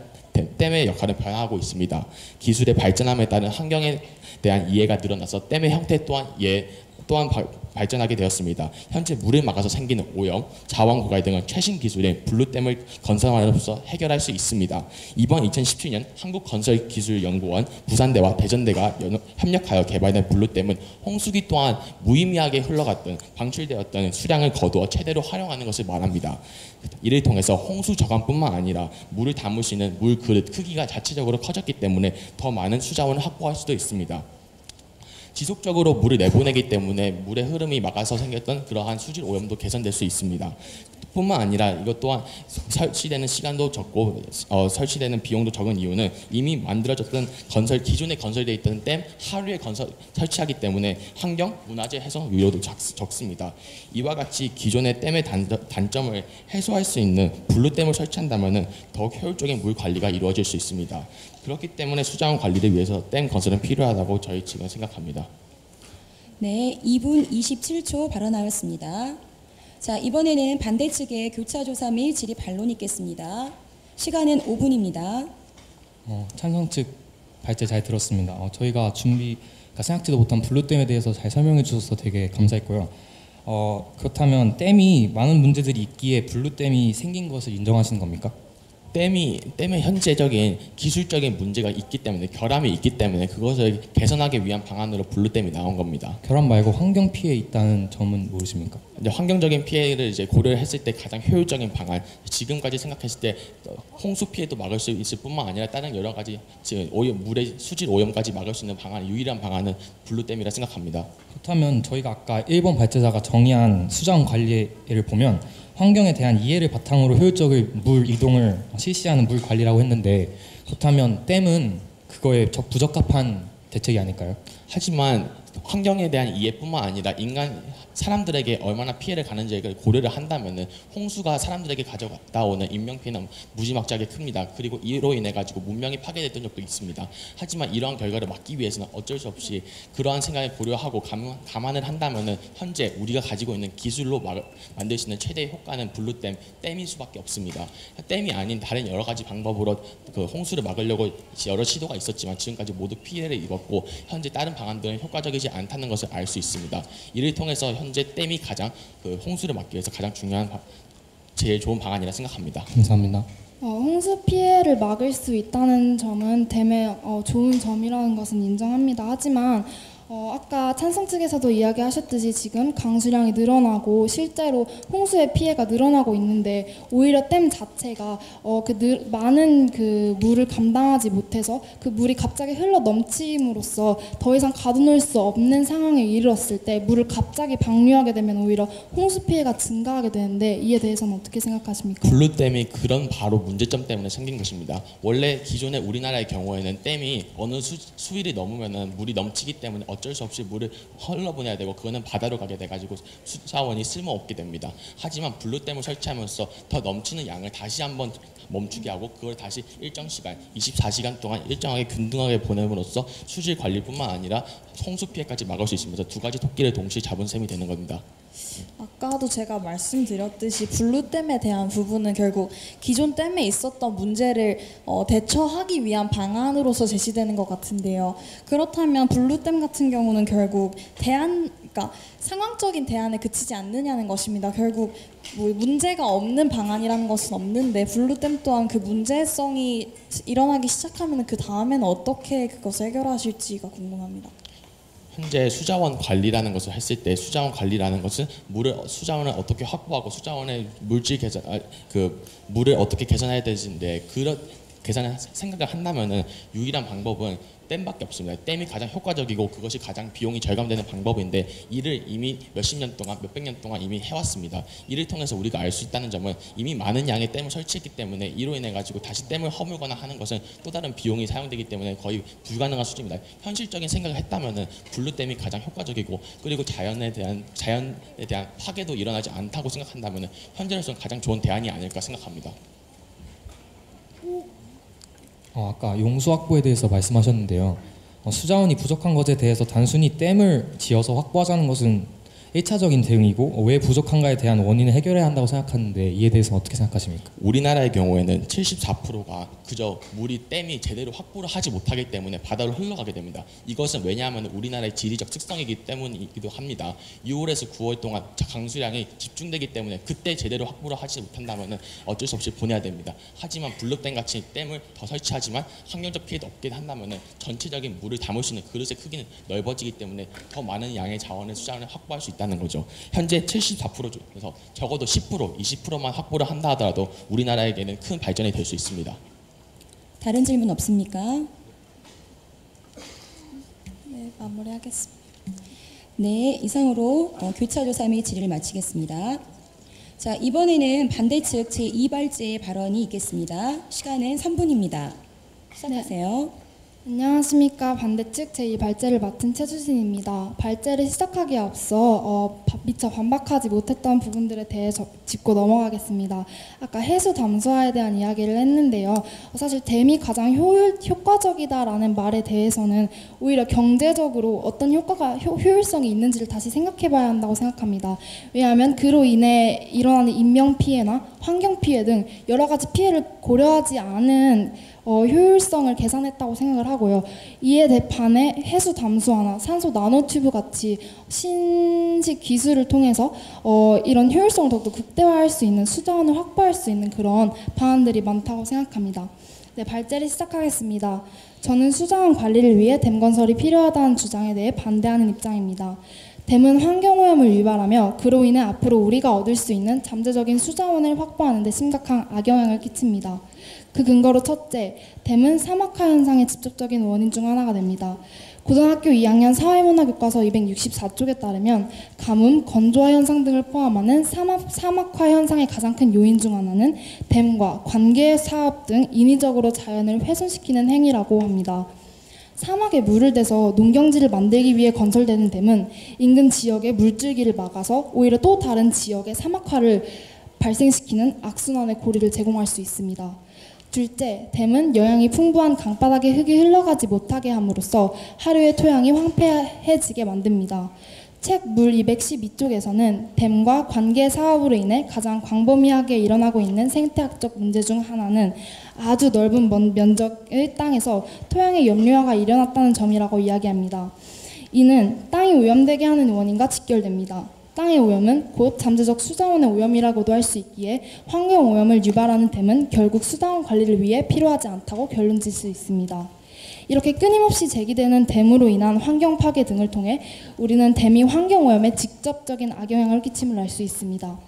댐의 역할은 변화하고 있습니다. 기술의 발전함에 따른 환경에 대한 이해가 늘어나서 댐의 형태 또한 발전하게 되었습니다. 현재 물을 막아서 생기는 오염, 자원 고갈 등을 최신 기술인 블루댐을 건설함으로써 해결할 수 있습니다. 이번 2017년 한국건설기술연구원, 부산대와 대전대가 협력하여 개발된 블루댐은 홍수기 또한 무의미하게 흘러갔던 방출되었던 수량을 거두어 최대로 활용하는 것을 말합니다. 이를 통해서 홍수 저감뿐만 아니라 물을 담을 수 있는 물 그릇 크기가 자체적으로 커졌기 때문에 더 많은 수자원을 확보할 수도 있습니다. 지속적으로 물을 내보내기 때문에 물의 흐름이 막아서 생겼던 그러한 수질 오염도 개선될 수 있습니다. 뿐만 아니라 이것 또한 설치되는 시간도 적고 설치되는 비용도 적은 이유는 이미 만들어졌던 기존에 건설되어 있던 댐 하류에 설치하기 때문에 환경, 문화재 훼손 위험도 적습니다. 이와 같이 기존의 댐의 단점을 해소할 수 있는 블루댐을 설치한다면 더욱 효율적인 물 관리가 이루어질 수 있습니다. 그렇기 때문에 수자원 관리를 위해서 댐 건설은 필요하다고 저희 측은 생각합니다. 네, 2분 27초 발언하였습니다. 자, 이번에는 반대 측의 교차 조사 및 질의 반론이 있겠습니다. 시간은 5분입니다. 찬성 측 발제 잘 들었습니다. 저희가 생각지도 못한 블루댐에 대해서 잘 설명해 주셔서 되게 감사했고요. 그렇다면 댐이 많은 문제들이 있기에 블루댐이 생긴 것을 인정하시는 겁니까? 댐의 현재적인 기술적인 문제가 있기 때문에 결함이 있기 때문에 그것을 개선하기 위한 방안으로 블루댐이 나온 겁니다. 결함 말고 환경 피해 있다는 점은 모르십니까? 이제 환경적인 피해를 고려를 했을 때 가장 효율적인 방안, 지금까지 생각했을 때 홍수 피해도 막을 수 있을 뿐만 아니라 다른 여러 가지 물의 수질 오염까지 막을 수 있는 방안, 유일한 방안은 블루댐이라 생각합니다. 그렇다면 저희가 아까 1번 발제자가 정의한 수자원 관리를 보면 환경에 대한 이해를 바탕으로 효율적인 물 이동을 실시하는 물 관리라고 했는데, 그렇다면 댐은 그거에 부적합한 대책이 아닐까요? 하지만 환경에 대한 이해뿐만 아니라 사람들에게 얼마나 피해를 가는지를 고려를 한다면은 홍수가 사람들에게 가져다 오는 인명 피해는 무지막지하게 큽니다. 그리고 이로 인해 가지고 문명이 파괴됐던 적도 있습니다. 하지만 이러한 결과를 막기 위해서는 어쩔 수 없이 그러한 생각을 고려하고 감안을 한다면은 현재 우리가 가지고 있는 기술로 만들 수 있는 최대의 효과는 댐일 수밖에 없습니다. 댐이 아닌 다른 여러 가지 방법으로 그 홍수를 막으려고 여러 시도가 있었지만 지금까지 모두 피해를 입었고 현재 다른 방안들은 효과적이지 않다는 것을 알 수 있습니다. 이를 통해서 현재 댐이 가장 홍수를 막기 위해서 가장 중요한 제일 좋은 방안이라 생각합니다. 감사합니다. 홍수 피해를 막을 수 있다는 점은 댐의 좋은 점이라는 것은 인정합니다. 하지만 아까 찬성 측에서도 이야기하셨듯이 지금 강수량이 늘어나고 실제로 홍수의 피해가 늘어나고 있는데 오히려 댐 자체가 많은 그 물을 감당하지 못해서 그 물이 갑자기 흘러 넘침으로써 더 이상 가둬놓을 수 없는 상황에 이르렀을 때 물을 갑자기 방류하게 되면 오히려 홍수 피해가 증가하게 되는데 이에 대해서는 어떻게 생각하십니까? 블루댐이 그런 바로 문제점 때문에 생긴 것입니다. 원래 기존의 우리나라의 경우에는 댐이 어느 수위를 넘으면 물이 넘치기 때문에 어쩔 수 없이 물을 흘러보내야 되고 그거는 바다로 가게 돼가지고 수자원이 쓸모없게 됩니다. 하지만 블루댐을 설치하면서 더 넘치는 양을 다시 한번 멈추게 하고 그걸 다시 일정 시간 24시간 동안 일정하게 균등하게 보냄으로써 수질 관리뿐만 아니라 홍수 피해까지 막을 수 있으면서 두 가지 토끼를 동시에 잡은 셈이 되는 겁니다. 아까도 제가 말씀드렸듯이 블루댐에 대한 부분은 결국 기존 댐에 있었던 문제를 대처하기 위한 방안으로서 제시되는 것 같은데요. 그렇다면 블루댐 같은 경우는 결국 그러니까 상황적인 대안에 그치지 않느냐는 것입니다. 결국 뭐 문제가 없는 방안이라는 것은 없는데 블루댐 또한 그 문제성이 일어나기 시작하면 그 다음에는 어떻게 그것을 해결하실지가 궁금합니다. 현재 수자원 관리라는 것을 했을 때 수자원 관리라는 것은 수자원을 어떻게 확보하고 수자원의 물질 개선 물을 어떻게 개선해야 되는데 계산을 생각을 한다면은 유일한 방법은 댐밖에 없습니다. 댐이 가장 효과적이고 그것이 가장 비용이 절감되는 방법인데 이를 이미 몇십 년 동안 몇백 년 동안 이미 해왔습니다. 이를 통해서 우리가 알 수 있다는 점은 이미 많은 양의 댐을 설치했기 때문에 이로 인해 가지고 다시 댐을 허물거나 하는 것은 또 다른 비용이 사용되기 때문에 거의 불가능한 수준입니다. 현실적인 생각을 했다면은 블루댐이 가장 효과적이고 그리고 자연에 대한 파괴도 일어나지 않다고 생각한다면은 현재로서는 가장 좋은 대안이 아닐까 생각합니다. 아까 용수 확보에 대해서 말씀하셨는데요. 수자원이 부족한 것에 대해서 단순히 댐을 지어서 확보하자는 것은 1차적인 대응이고 왜 부족한가에 대한 원인을 해결해야 한다고 생각하는데 이에 대해서 어떻게 생각하십니까? 우리나라의 경우에는 74%가 그저 댐이 제대로 확보를 하지 못하기 때문에 바다로 흘러가게 됩니다. 이것은 왜냐하면 우리나라의 지리적 특성이기 때문이기도 합니다. 6월에서 9월 동안 강수량이 집중되기 때문에 그때 제대로 확보를 하지 못한다면 어쩔 수 없이 보내야 됩니다. 하지만 블루댐 같이 댐을 더 설치하지만 환경적 피해도 없게 한다면 전체적인 물을 담을 수 있는 그릇의 크기는 넓어지기 때문에 더 많은 양의 자원의 수자원을 확보할 수 있다는 거죠. 현재 74% 중에서 적어도 10%, 20%만 확보를 한다 하더라도 우리나라에게는 큰 발전이 될 수 있습니다. 다른 질문 없습니까? 네, 마무리하겠습니다. 네, 이상으로 교차조사 및 질의를 마치겠습니다. 자, 이번에는 반대측 제2발제의 발언이 있겠습니다. 시간은 3분입니다. 시작하세요. 안녕하십니까. 반대측 제2발제를 맡은 최주진입니다. 발제를 시작하기에 앞서 미처 반박하지 못했던 부분들에 대해 짚고 넘어가겠습니다. 아까 해수 담수화에 대한 이야기를 했는데요. 사실 댐이 가장 효과적이다라는 말에 대해서는 오히려 경제적으로 어떤 효율성이 있는지를 다시 생각해봐야 한다고 생각합니다. 왜냐하면 그로 인해 일어나는 인명피해나 환경피해 등 여러 가지 피해를 고려하지 않은 효율성을 계산했다고 생각을 하고요. 이에 반해 해수 담수화나 산소 나노튜브 같이 신식 기술을 통해서 이런 효율성을 더욱더 극대화할 수 있는 수자원을 확보할 수 있는 그런 방안들이 많다고 생각합니다. 네, 발제를 시작하겠습니다. 저는 수자원 관리를 위해 댐 건설이 필요하다는 주장에 대해 반대하는 입장입니다. 댐은 환경오염을 유발하며 그로 인해 앞으로 우리가 얻을 수 있는 잠재적인 수자원을 확보하는 데 심각한 악영향을 끼칩니다. 그 근거로 첫째, 댐은 사막화 현상의 직접적인 원인 중 하나가 됩니다. 고등학교 2학년 사회문화교과서 264쪽에 따르면 가뭄, 건조화 현상 등을 포함하는 사막화 현상의 가장 큰 요인 중 하나는 댐과 관계 사업 등 인위적으로 자연을 훼손시키는 행위라고 합니다. 사막에 물을 대서 농경지를 만들기 위해 건설되는 댐은 인근 지역의 물줄기를 막아서 오히려 또 다른 지역의 사막화를 발생시키는 악순환의 고리를 제공할 수 있습니다. 둘째, 댐은 영양이 풍부한 강바닥의 흙이 흘러가지 못하게 함으로써 하류의 토양이 황폐해지게 만듭니다. 책 물 212쪽에서는 댐과 관계 사업으로 인해 가장 광범위하게 일어나고 있는 생태학적 문제 중 하나는 아주 넓은 면적의 땅에서 토양의 염류화가 일어났다는 점이라고 이야기합니다. 이는 땅이 오염되게 하는 원인과 직결됩니다. 땅의 오염은 곧 잠재적 수자원의 오염이라고도 할 수 있기에 환경오염을 유발하는 댐은 결국 수자원 관리를 위해 필요하지 않다고 결론질 수 있습니다. 이렇게 끊임없이 제기되는 댐으로 인한 환경 파괴 등을 통해 우리는 댐이 환경오염에 직접적인 악영향을 끼침을 알 수 있습니다.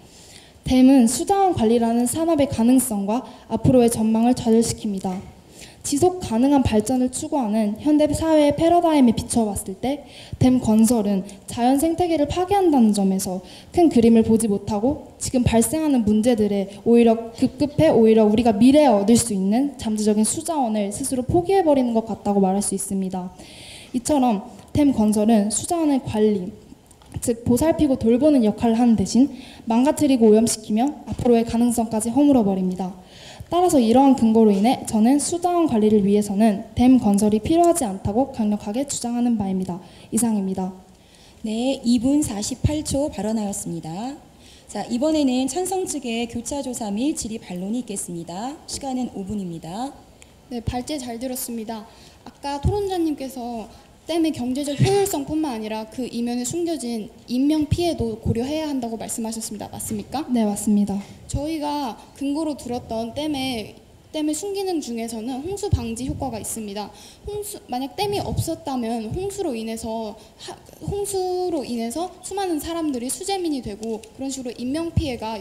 댐은 수자원 관리라는 산업의 가능성과 앞으로의 전망을 좌절시킵니다. 지속 가능한 발전을 추구하는 현대 사회의 패러다임에 비춰봤을 때 댐 건설은 자연 생태계를 파괴한다는 점에서 큰 그림을 보지 못하고 지금 발생하는 문제들에 오히려 급급해 오히려 우리가 미래에 얻을 수 있는 잠재적인 수자원을 스스로 포기해버리는 것 같다고 말할 수 있습니다. 이처럼 댐 건설은 수자원의 관리, 즉 보살피고 돌보는 역할을 하는 대신 망가뜨리고 오염시키며 앞으로의 가능성까지 허물어버립니다. 따라서 이러한 근거로 인해 저는 수자원 관리를 위해서는 댐 건설이 필요하지 않다고 강력하게 주장하는 바입니다. 이상입니다. 네, 2분 48초 발언하였습니다. 자, 이번에는 찬성 측의 교차조사 및 질의 반론이 있겠습니다. 시간은 5분입니다. 네, 발제 잘 들었습니다. 아까 토론자님께서 댐의 경제적 효율성뿐만 아니라 그 이면에 숨겨진 인명 피해도 고려해야 한다고 말씀하셨습니다. 맞습니까? 네, 맞습니다. 저희가 근거로 들었던 댐의 숨기는 중에서는 홍수 방지 효과가 있습니다. 만약 댐이 없었다면 홍수로 인해서 수많은 사람들이 수재민이 되고 그런 식으로 인명 피해가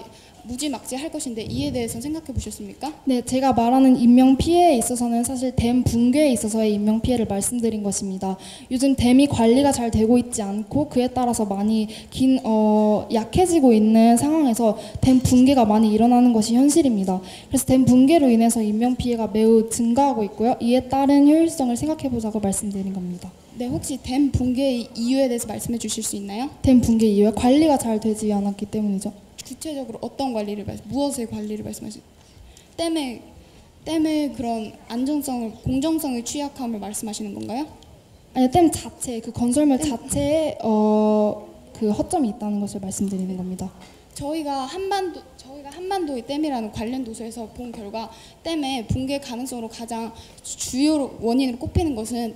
무지막지할 것인데 이에 대해서 생각해 보셨습니까? 네, 제가 말하는 인명 피해에 있어서는 사실 댐 붕괴에 있어서의 인명 피해를 말씀드린 것입니다. 요즘 댐이 관리가 잘 되고 있지 않고 그에 따라서 많이 약해지고 있는 상황에서 댐 붕괴가 많이 일어나는 것이 현실입니다. 그래서 댐 붕괴로 인해서 인명 피해가 매우 증가하고 있고요. 이에 따른 효율성을 생각해 보자고 말씀드린 겁니다. 네, 혹시 댐 붕괴 이유에 대해서 말씀해 주실 수 있나요? 댐 붕괴 이후에 관리가 잘 되지 않았기 때문이죠. 구체적으로 어떤 관리를 무엇의 관리를 말씀하시? 댐의 그런 안정성을 공정성의 취약함을 말씀하시는 건가요? 아니, 댐 자체 그 건설물 자체에 그 허점이 있다는 것을 말씀드리는 겁니다. 저희가 한반도의 댐이라는 관련 도서에서 본 결과 댐의 붕괴 가능성으로 가장 주요 원인으로 꼽히는 것은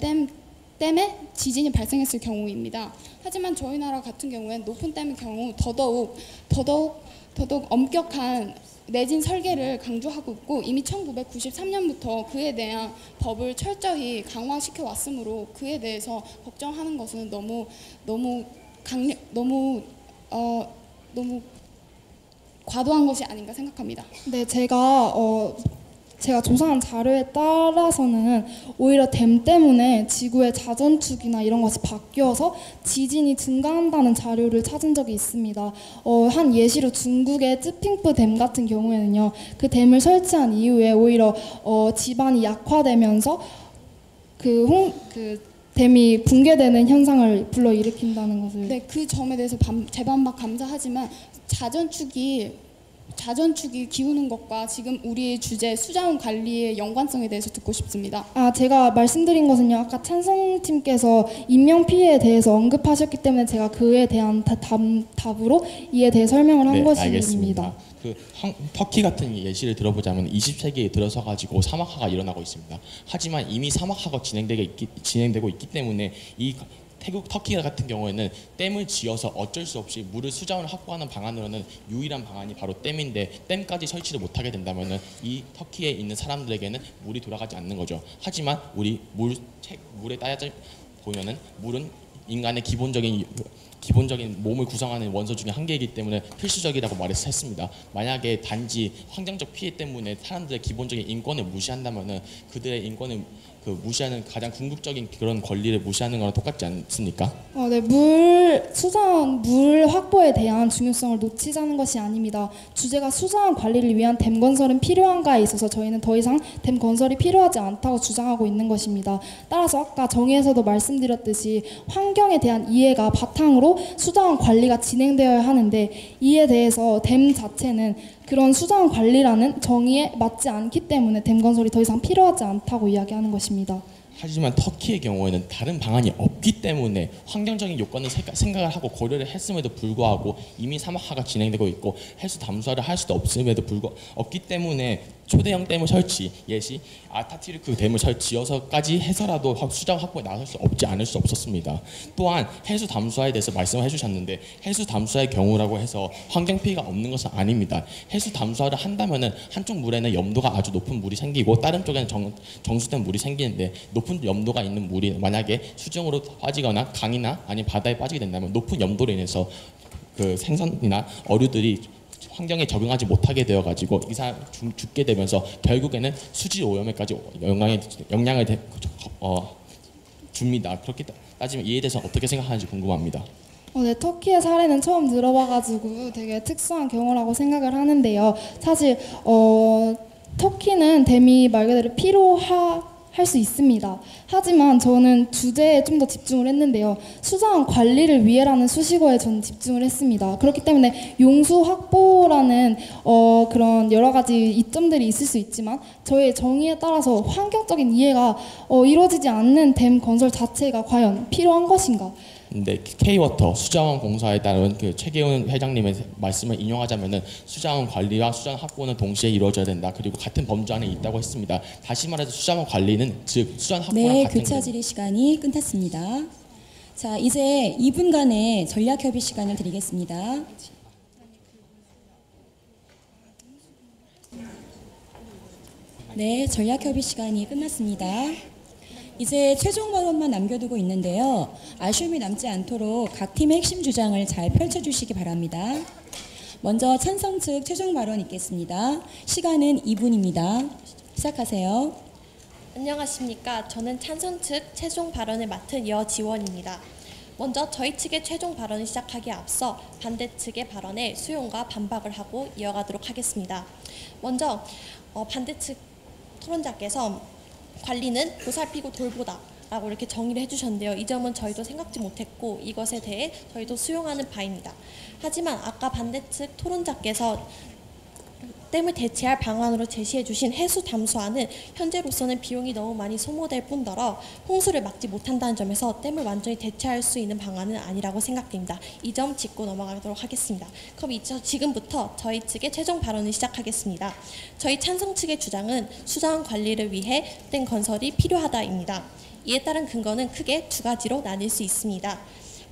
댐에 지진이 발생했을 경우입니다. 하지만 저희 나라 같은 경우엔 높은 댐의 경우 더더욱 엄격한 내진 설계를 강조하고 있고 이미 1993년부터 그에 대한 법을 철저히 강화시켜 왔으므로 그에 대해서 걱정하는 것은 너무 과도한 것이 아닌가 생각합니다. 네, 제가 조사한 자료에 따라서는 오히려 댐 때문에 지구의 자전축이나 이런 것이 바뀌어서 지진이 증가한다는 자료를 찾은 적이 있습니다. 한 예시로 중국의 쯔핑프 댐 같은 경우에는요, 그 댐을 설치한 이후에 오히려 지반이 약화되면서 그 댐이 붕괴되는 현상을 불러일으킨다는 것을. 네, 그 점에 대해서 재반박 감사하지만 자전축이 기우는 것과 지금 우리의 주제 수자원 관리의 연관성에 대해서 듣고 싶습니다. 제가 말씀드린 것은요, 아까 찬성팀께서 인명 피해에 대해서 언급하셨기 때문에 제가 그에 대한 답으로 이에 대해 설명을 한 것입니다. 알겠습니다. 터키 같은 예시를 들어보자면 20세기에 들어서 가지고 사막화가 일어나고 있습니다. 하지만 이미 사막화가 진행되고 있기 때문에 터키 같은 경우에는 댐을 지어서 어쩔 수 없이 물을 수자원을 확보하는 방안으로는 유일한 방안이 바로 댐인데 댐까지 설치를 못하게 된다면은 이 터키에 있는 사람들에게는 물이 돌아가지 않는 거죠. 하지만 우리 물에 따져 보면은 물은 인간의 기본적인 몸을 구성하는 원소 중에 한 개이기 때문에 필수적이라고 말했습니다. 만약에 단지 환경적 피해 때문에 사람들의 기본적인 인권을 무시한다면은 그들의 인권을 무시하는 가장 궁극적인 그런 권리를 무시하는 거랑 똑같지 않습니까? 네, 수자원 물 확보에 대한 중요성을 놓치자는 것이 아닙니다. 주제가 수자원 관리를 위한 댐 건설은 필요한가에 있어서 저희는 더 이상 댐 건설이 필요하지 않다고 주장하고 있는 것입니다. 따라서 아까 정의에서도 말씀드렸듯이 환경에 대한 이해가 바탕으로 수자원 관리가 진행되어야 하는데 이에 대해서 댐 자체는 그런 수자원 관리라는 정의에 맞지 않기 때문에 댐 건설이 더 이상 필요하지 않다고 이야기하는 것입니다. 하지만 터키의 경우에는 다른 방안이 없기 때문에 환경적인 요건을 생각을 하고 고려를 했음에도 불구하고 이미 사막화가 진행되고 있고 해수 담수화를 할 수도 없음에도 없기 때문에 초대형 댐을 설치, 예시 아타티르크 댐을 지어서까지 해서라도 수자원 확보에 나설 수 않을 수 없었습니다. 또한 해수 담수화에 대해서 말씀을 해주셨는데 해수 담수화의 경우라고 해서 환경 피해가 없는 것은 아닙니다. 해수 담수화를 한다면은 한쪽 물에는 염도가 아주 높은 물이 생기고 다른 쪽에는 정수된 물이 생기는데 높은 염도가 있는 물이 만약에 수중으로 빠지거나 강이나 아니면 바다에 빠지게 된다면 높은 염도로 인해서 그 생선이나 어류들이 환경에 적응하지 못하게 되어가지고 이상 죽게 되면서 결국에는 수질 오염에까지 영향을 줍니다. 그렇게 따지면 이에 대해서 어떻게 생각하는지 궁금합니다. 네, 터키의 사례는 처음 들어봐가지고 되게 특수한 경우라고 생각을 하는데요. 사실 터키는 댐이 말 그대로 필요할 수 있습니다. 하지만 저는 주제에 좀 더 집중을 했는데요. 수자원 관리를 위해라는 수식어에 저는 집중을 했습니다. 그렇기 때문에 용수 확보라는 그런 여러 가지 이점들이 있을 수 있지만 저의 정의에 따라서 환경적인 이해가 이루어지지 않는 댐 건설 자체가 과연 필요한 것인가? 근데 K-워터 수자원 공사에 따른 그 최계훈 회장님의 말씀을 인용하자면은 수자원 관리와 수자원 확보는 동시에 이루어져야 된다. 그리고 같은 범주 안에 있다고 했습니다. 다시 말해서 수자원 관리는 즉 수자원 확보랑 네, 같은 교차 질의 시간이 끝났습니다. 자, 이제 2분간의 전략 협의 시간을 드리겠습니다. 네, 전략 협의 시간이 끝났습니다. 이제 최종 발언만 남겨두고 있는데요. 아쉬움이 남지 않도록 각 팀의 핵심 주장을 잘 펼쳐주시기 바랍니다. 먼저 찬성 측 최종 발언 있겠습니다. 시간은 2분입니다. 시작하세요. 안녕하십니까. 저는 찬성 측 최종 발언을 맡은 여지원입니다. 먼저 저희 측의 최종 발언을 시작하기에 앞서 반대 측의 발언에 수용과 반박을 하고 이어가도록 하겠습니다. 먼저 반대 측 토론자께서 관리는 보살피고 돌보다 라고 이렇게 정의를 해주셨는데요. 이 점은 저희도 생각지 못했고 이것에 대해 저희도 수용하는 바입니다. 하지만 아까 반대 측 토론자께서 댐을 대체할 방안으로 제시해 주신 해수 담수화는 현재로서는 비용이 너무 많이 소모될 뿐더러 홍수를 막지 못한다는 점에서 댐을 완전히 대체할 수 있는 방안은 아니라고 생각됩니다. 이 점 짚고 넘어가도록 하겠습니다. 그럼 지금부터 저희 측의 최종 발언을 시작하겠습니다. 저희 찬성 측의 주장은 수자원 관리를 위해 댐 건설이 필요하다입니다. 이에 따른 근거는 크게 두 가지로 나뉠 수 있습니다.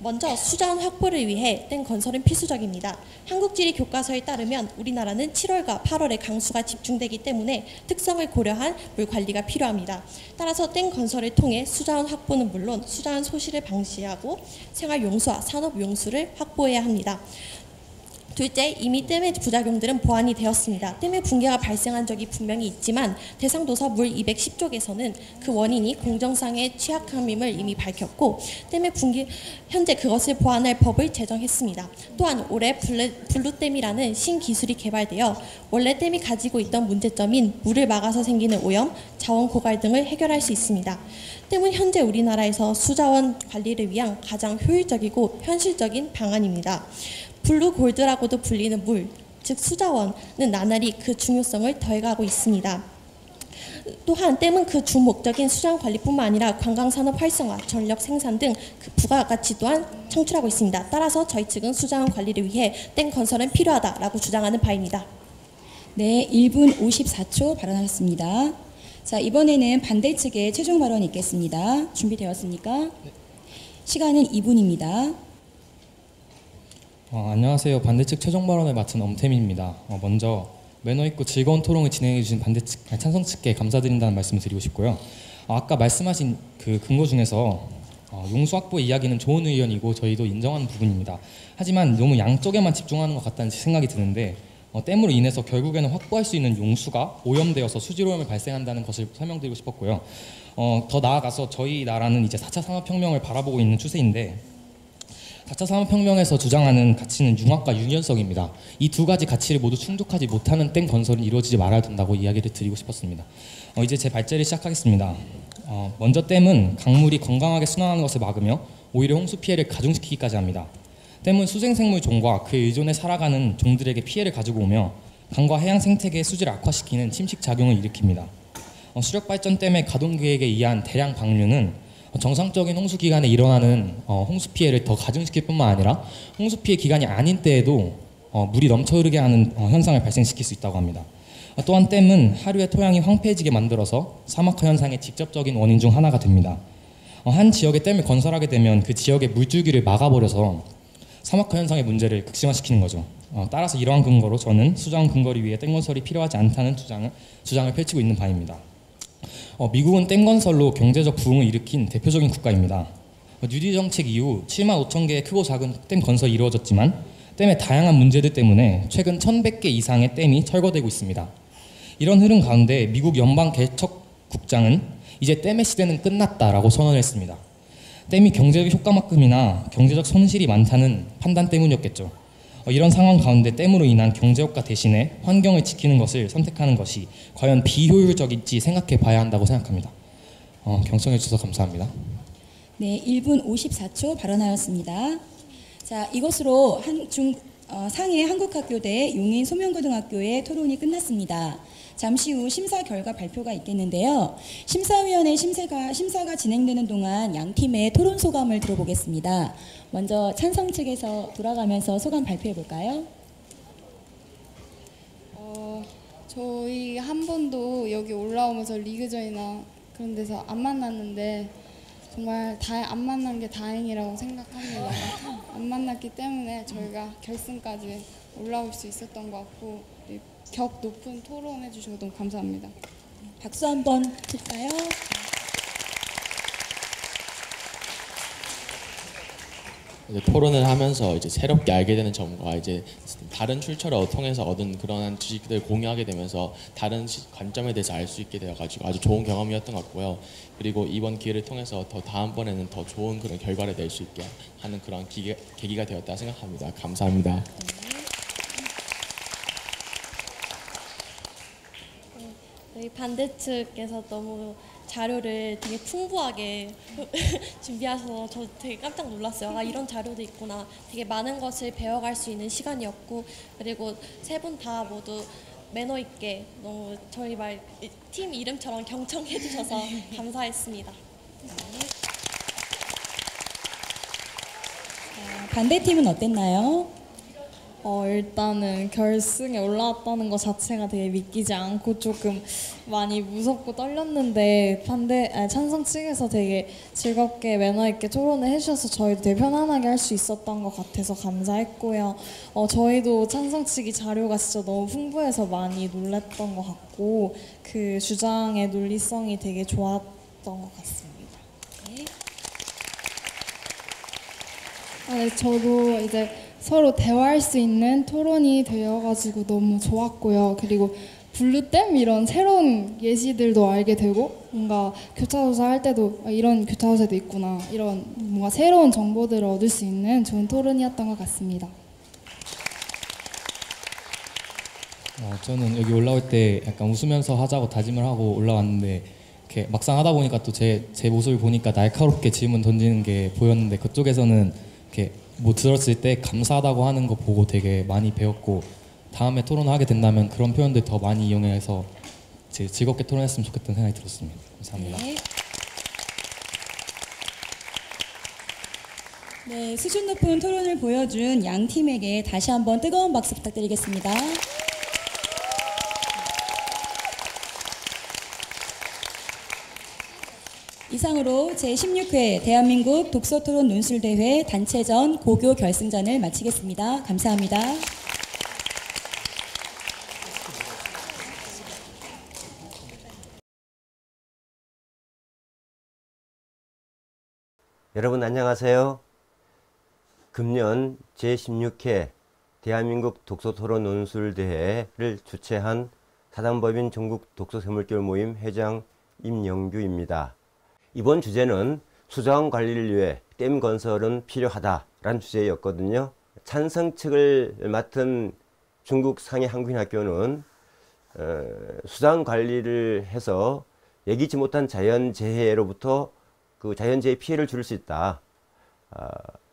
먼저 수자원 확보를 위해 댐 건설은 필수적입니다. 한국지리 교과서에 따르면 우리나라는 7월과 8월에 강수가 집중되기 때문에 특성을 고려한 물 관리가 필요합니다. 따라서 댐 건설을 통해 수자원 확보는 물론 수자원 소실을 방지하고 생활용수와 산업용수를 확보해야 합니다. 둘째, 이미 댐의 부작용들은 보완이 되었습니다. 댐의 붕괴가 발생한 적이 분명히 있지만 대상도서 물 210쪽에서는 그 원인이 공정상의 취약함임을 이미 밝혔고 댐의 붕괴 현재 그것을 보완할 법을 제정했습니다. 또한 올해 블루댐이라는 신기술이 개발되어 원래 댐이 가지고 있던 문제점인 물을 막아서 생기는 오염, 자원 고갈 등을 해결할 수 있습니다. 댐은 현재 우리나라에서 수자원 관리를 위한 가장 효율적이고 현실적인 방안입니다. 블루 골드라고도 불리는 물, 즉 수자원은 나날이 그 중요성을 더해가고 있습니다. 또한 댐은 그 주 목적인 수자원 관리뿐만 아니라 관광산업 활성화, 전력 생산 등 그 부가가치 또한 창출하고 있습니다. 따라서 저희 측은 수자원 관리를 위해 댐 건설은 필요하다라고 주장하는 바입니다. 네, 1분 54초 발언하셨습니다. 자, 이번에는 반대 측의 최종 발언이 있겠습니다. 준비되었습니까? 시간은 2분입니다. 안녕하세요. 반대측 최종 발언을 맡은 엄태민입니다. 먼저 매너 있고 즐거운 토론을 진행해 주신 찬성 측께 감사드린다는 말씀을 드리고 싶고요. 아까 말씀하신 그 근거 중에서 용수 확보 이야기는 좋은 의견이고 저희도 인정하는 부분입니다. 하지만 너무 양쪽에만 집중하는 것 같다는 생각이 드는데 댐으로 인해서 결국에는 확보할 수 있는 용수가 오염되어서 수질 오염을 발생한다는 것을 설명드리고 싶었고요. 더 나아가서 저희 나라는 이제 4차 산업혁명을 바라보고 있는 추세인데 4차 산업혁명에서 주장하는 가치는 융합과 유연성입니다. 이 두 가지 가치를 모두 충족하지 못하는 댐 건설은 이루어지지 말아야 된다고 이야기를 드리고 싶었습니다. 이제 제 발제를 시작하겠습니다. 먼저 댐은 강물이 건강하게 순환하는 것을 막으며 오히려 홍수 피해를 가중시키기까지 합니다. 댐은 수생생물 종과 그에 의존해 살아가는 종들에게 피해를 가지고 오며 강과 해양 생태계의 수질을 악화시키는 침식 작용을 일으킵니다. 수력발전댐의 가동 계획에 의한 대량 방류는 정상적인 홍수 기간에 일어나는 홍수 피해를 더 가중시킬 뿐만 아니라 홍수 피해 기간이 아닌 때에도 물이 넘쳐 흐르게 하는 현상을 발생시킬 수 있다고 합니다. 또한 댐은 하류의 토양이 황폐해지게 만들어서 사막화 현상의 직접적인 원인 중 하나가 됩니다. 한 지역에 댐을 건설하게 되면 그 지역의 물줄기를 막아버려서 사막화 현상의 문제를 극심화시키는 거죠. 따라서 이러한 근거로 저는 수자원 근거를 위해 댐 건설이 필요하지 않다는 주장을 펼치고 있는 바입니다. 미국은 댐 건설로 경제적 부흥을 일으킨 대표적인 국가입니다. 뉴딜 정책 이후 7만 5천 개의 크고 작은 댐 건설이 이루어졌지만 댐의 다양한 문제들 때문에 최근 1,100개 이상의 댐이 철거되고 있습니다. 이런 흐름 가운데 미국 연방개척국장은 이제 댐의 시대는 끝났다라고 선언했습니다. 댐이 경제적 효과만큼이나 경제적 손실이 많다는 판단 때문이었겠죠. 이런 상황 가운데 댐으로 인한 경제효과 대신에 환경을 지키는 것을 선택하는 것이 과연 비효율적일지 생각해 봐야 한다고 생각합니다. 경청해 주셔서 감사합니다. 네, 1분 54초 발언하였습니다. 자, 이것으로 상해 한국학교대 용인 소명고등학교의 토론이 끝났습니다. 잠시 후 심사 결과 발표가 있겠는데요. 심사위원회 심사가 진행되는 동안 양 팀의 토론 소감을 들어보겠습니다. 먼저 찬성 측에서 돌아가면서 소감 발표해 볼까요? 저희 한 번도 여기 올라오면서 리그전이나 그런 데서 안 만났는데 정말 안 만난 게 다행이라고 생각합니다. 안 만났기 때문에 저희가 결승까지 올라올 수 있었던 것 같고 격 높은 토론 해주셔서 너무 감사합니다. 박수 한번 칠까요? 이제 토론을 하면서 이제 새롭게 알게 되는 점과 이제 다른 출처를 통해서 얻은 그러한 지식들을 공유하게 되면서 다른 관점에 대해서 알 수 있게 되어가지고 아주 좋은 경험이었던 것 같고요. 그리고 이번 기회를 통해서 더 다음번에는 더 좋은 그런 결과를 낼 수 있게 하는 그런 계기가 되었다 생각합니다. 감사합니다. 저희 반대 측에서 너무 자료를 되게 풍부하게 준비하셔서 저 되게 깜짝 놀랐어요. 아, 이런 자료도 있구나. 되게 많은 것을 배워갈 수 있는 시간이었고, 그리고 세 분 다 모두 매너 있게 너무 저희 팀 이름처럼 경청해 주셔서 감사했습니다. 반대팀은 어땠나요? 일단은 결승에 올라왔다는 것 자체가 되게 믿기지 않고 조금 많이 무섭고 떨렸는데 찬성 측에서 되게 즐겁게 매너 있게 토론을 해주셔서 저희도 되게 편안하게 할 수 있었던 것 같아서 감사했고요. 저희도 찬성 측이 자료가 진짜 너무 풍부해서 많이 놀랐던 것 같고 그 주장의 논리성이 되게 좋았던 것 같습니다. 네, 저도 이제 서로 대화할 수 있는 토론이 되어가지고 너무 좋았고요. 그리고 블루댐 이런 새로운 예시들도 알게 되고 뭔가 교차조사 할 때도 이런 교차조사도 있구나 이런 뭔가 새로운 정보들을 얻을 수 있는 좋은 토론이었던 것 같습니다. 저는 여기 올라올 때 약간 웃으면서 하자고 다짐을 하고 올라왔는데 이렇게 막상 하다 보니까 또 제 모습을 보니까 날카롭게 질문 던지는 게 보였는데 그쪽에서는 이렇게 뭐 들었을 때 감사하다고 하는 거 보고 되게 많이 배웠고 다음에 토론하게 된다면 그런 표현들 더 많이 이용해서 즐겁게 토론했으면 좋겠다는 생각이 들었습니다. 감사합니다. 네, 수준 높은 토론을 보여준 양 팀에게 다시 한번 뜨거운 박수 부탁드리겠습니다. 이상으로 제16회 대한민국 독서토론 논술대회 단체전 고교 결승전을 마치겠습니다. 감사합니다. 여러분 안녕하세요. 금년 제16회 대한민국 독서토론 논술대회를 주최한 사단법인 전국 독서세물결 모임 회장 임영규입니다. 이번 주제는 수자원 관리를 위해 댐 건설은 필요하다라는 주제였거든요. 찬성 측을 맡은 중국 상해 한국인학교는 수자원 관리를 해서 예기치 못한 자연재해로부터 그 자연재해 피해를 줄일 수 있다.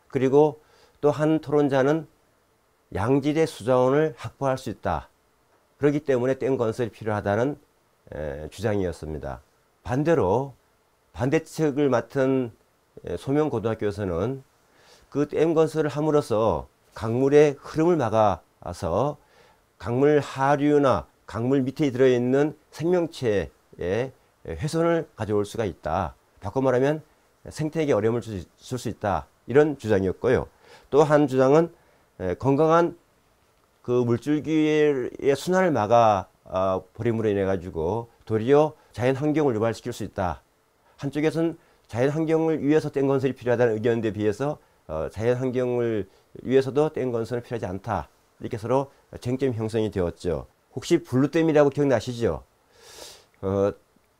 그리고 또 한 토론자는 양질의 수자원을 확보할 수 있다. 그렇기 때문에 댐 건설이 필요하다는 주장이었습니다. 반대로 반대 측을 맡은 소명고등학교에서는 그 댐 건설을 함으로써 강물의 흐름을 막아서 강물 하류나 강물 밑에 들어있는 생명체의 훼손을 가져올 수가 있다. 바꿔 말하면 생태계에 어려움을 줄 수 있다. 이런 주장이었고요. 또 한 주장은 건강한 그 물줄기의 순환을 막아 버림으로 인해 가지고 도리어 자연 환경을 유발시킬 수 있다. 한쪽에서는 자연 환경을 위해서 댐 건설이 필요하다는 의견에 비해서 자연 환경을 위해서도 댐 건설은 필요하지 않다. 이렇게 서로 쟁점 형성이 되었죠. 혹시 블루댐이라고 기억나시죠?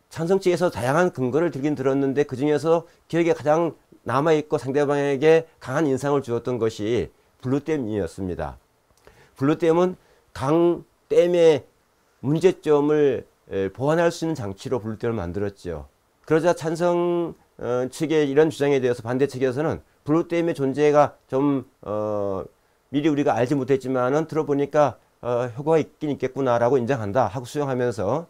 찬성 측에서 다양한 근거를 들긴 들었는데 그 중에서 기억에 가장 남아있고 상대방에게 강한 인상을 주었던 것이 블루댐이었습니다. 블루댐은 댐의 문제점을 보완할 수 있는 장치로 블루댐을 만들었죠. 그러자 찬성 측의 이런 주장에 대해서 반대 측에서는 블루댐의 존재가 좀 미리 우리가 알지 못했지만은 들어보니까 효과가 있긴 있겠구나라고 인정한다 하고 수용하면서,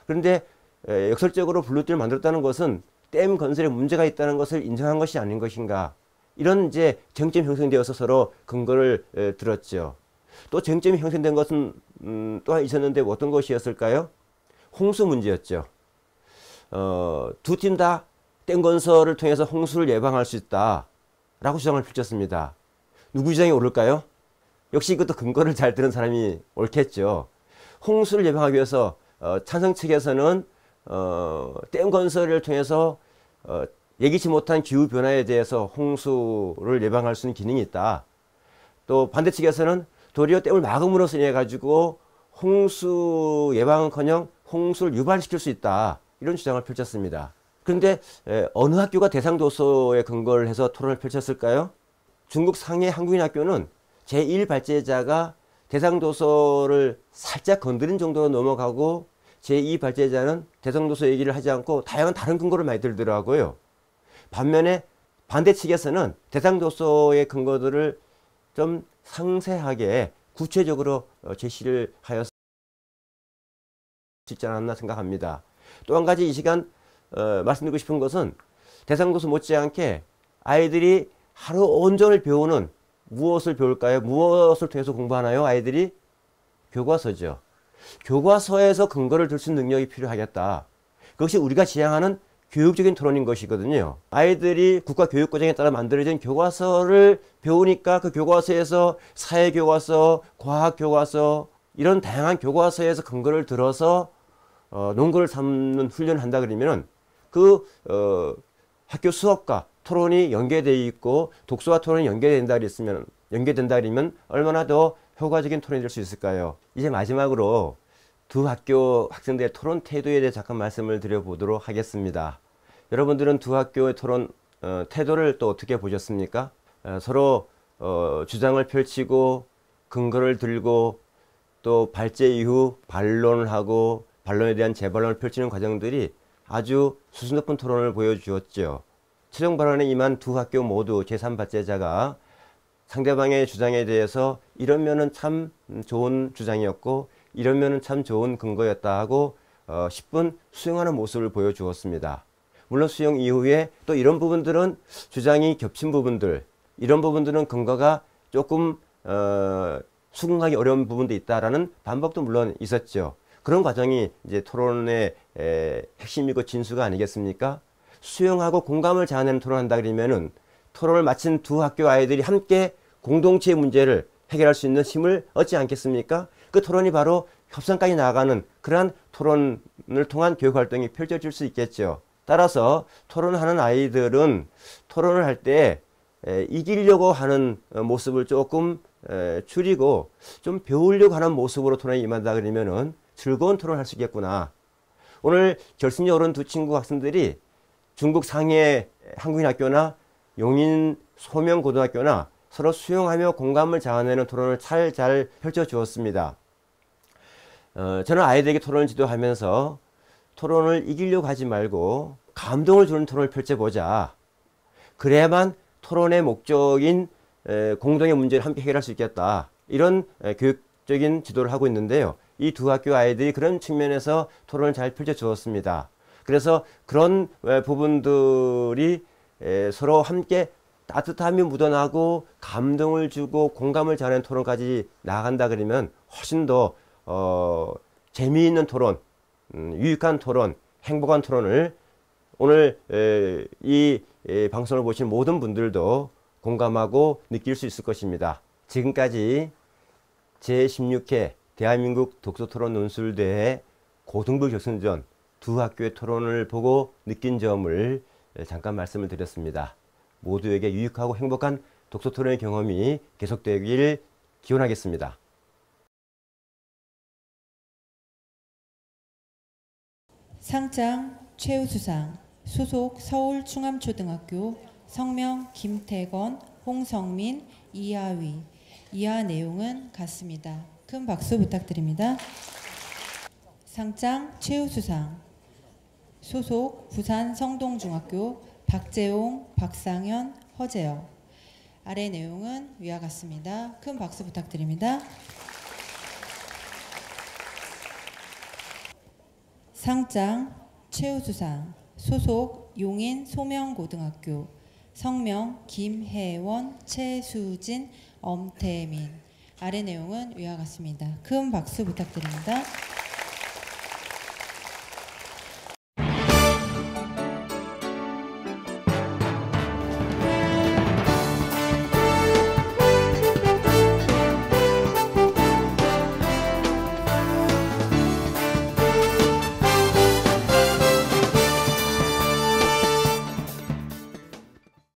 그런데 역설적으로 블루댐을 만들었다는 것은 댐 건설에 문제가 있다는 것을 인정한 것이 아닌 것인가, 이런 이제 쟁점이 형성되어서 서로 근거를 들었죠. 또 쟁점이 형성된 것은 또한 있었는데 어떤 것이었을까요? 홍수 문제였죠. 두 팀 다 댐 건설을 통해서 홍수를 예방할 수 있다라고 주장을 펼쳤습니다. 누구 주장이 옳을까요? 역시 이것도 근거를 잘 들은 사람이 옳겠죠. 홍수를 예방하기 위해서 찬성 측에서는 댐 건설을 통해서 예기치 못한 기후 변화에 대해서 홍수를 예방할 수 있는 기능이 있다. 또 반대측에서는 도리어 댐을 막음으로 인해 가지고 홍수 예방은커녕 홍수를 유발시킬 수 있다. 이런 주장을 펼쳤습니다. 그런데 어느 학교가 대상 도서에 근거를 해서 토론을 펼쳤을까요? 중국 상해 한국인 학교는 제1발제자가 대상 도서를 살짝 건드린 정도로 넘어가고 제2발제자는 대상 도서 얘기를 하지 않고 다양한 다른 근거를 많이 들더라고요. 반면에 반대 측에서는 대상 도서의 근거들을 좀 상세하게 구체적으로 제시를 하여서 있지 않았나 생각합니다. 또 한 가지 이 시간 말씀드리고 싶은 것은 대상 도서 못지않게 아이들이 하루 온종일 배우는 무엇을 배울까요? 무엇을 통해서 공부하나요? 아이들이 교과서죠. 교과서에서 근거를 들 수 있는 능력이 필요하겠다. 그것이 우리가 지향하는 교육적인 토론인 것이거든요. 아이들이 국가교육과정에 따라 만들어진 교과서를 배우니까 그 교과서에서 사회교과서, 과학교과서 이런 다양한 교과서에서 근거를 들어서 논거를 삼는 훈련을 한다 그러면 그 학교 수업과 토론이 연계되어 있고 독서와 토론이 연계된다 그러면 얼마나 더 효과적인 토론이 될 수 있을까요? 이제 마지막으로 두 학교 학생들의 토론 태도에 대해 잠깐 말씀을 드려보도록 하겠습니다. 여러분들은 두 학교의 토론 태도를 또 어떻게 보셨습니까? 서로 주장을 펼치고 근거를 들고 또 발제 이후 반론을 하고 반론에 대한 재반론을 펼치는 과정들이 아주 수준 높은 토론을 보여주었죠. 최종 발언에 임한 두 학교 모두 제3발제자가 상대방의 주장에 대해서 이런 면은 참 좋은 주장이었고 이런 면은 참 좋은 근거였다 하고 10분 수용하는 모습을 보여주었습니다. 물론 수용 이후에 또 이런 부분들은 주장이 겹친 부분들, 이런 부분들은 근거가 조금 수긍하기 어려운 부분도 있다라는 반박도 물론 있었죠. 그런 과정이 이제 토론의 핵심이고 진수가 아니겠습니까? 수용하고 공감을 자아내는 토론을 한다 그러면은 토론을 마친 두 학교 아이들이 함께 공동체의 문제를 해결할 수 있는 힘을 얻지 않겠습니까? 그 토론이 바로 협상까지 나아가는 그러한 토론을 통한 교육활동이 펼쳐질 수 있겠죠. 따라서 토론하는 아이들은 토론을 할 때 이기려고 하는 모습을 조금 줄이고 좀 배우려고 하는 모습으로 토론에 임한다 그러면은 즐거운 토론을 할 수 있겠구나. 오늘 결승에 오른 두 친구 학생들이 중국 상해 한국인 학교나 용인 소명고등학교나 서로 수용하며 공감을 자아내는 토론을 잘 펼쳐주었습니다. 저는 아이들에게 토론을 지도하면서 토론을 이기려고 하지 말고 감동을 주는 토론을 펼쳐보자. 그래야만 토론의 목적인 공동의 문제를 함께 해결할 수 있겠다. 이런 교육적인 지도를 하고 있는데요. 이 두 학교 아이들이 그런 측면에서 토론을 잘 펼쳐주었습니다. 그래서 그런 부분들이 서로 함께 따뜻함이 묻어나고 감동을 주고 공감을 자아내는 토론까지 나아간다 그러면 훨씬 더 재미있는 토론, 유익한 토론, 행복한 토론을 오늘 이 방송을 보신 모든 분들도 공감하고 느낄 수 있을 것입니다. 지금까지 제16회 대한민국 독서토론 논술대회 고등부 결승전 두 학교의 토론을 보고 느낀 점을 잠깐 말씀을 드렸습니다. 모두에게 유익하고 행복한 독서토론의 경험이 계속되길 기원하겠습니다. 상장 최우수상 소속 서울충암초등학교 성명 김태건, 홍성민, 이하위. 이하 내용은 같습니다. 큰 박수 부탁드립니다. 상장 최우수상 소속 부산 성동중학교 박재홍, 박상현, 허재혁. 아래 내용은 위와 같습니다. 큰 박수 부탁드립니다. 상장 최우수상 소속 용인 소명고등학교 성명 김혜원, 최수진, 엄태민. 아래 내용은 위와 같습니다. 큰 박수 부탁드립니다.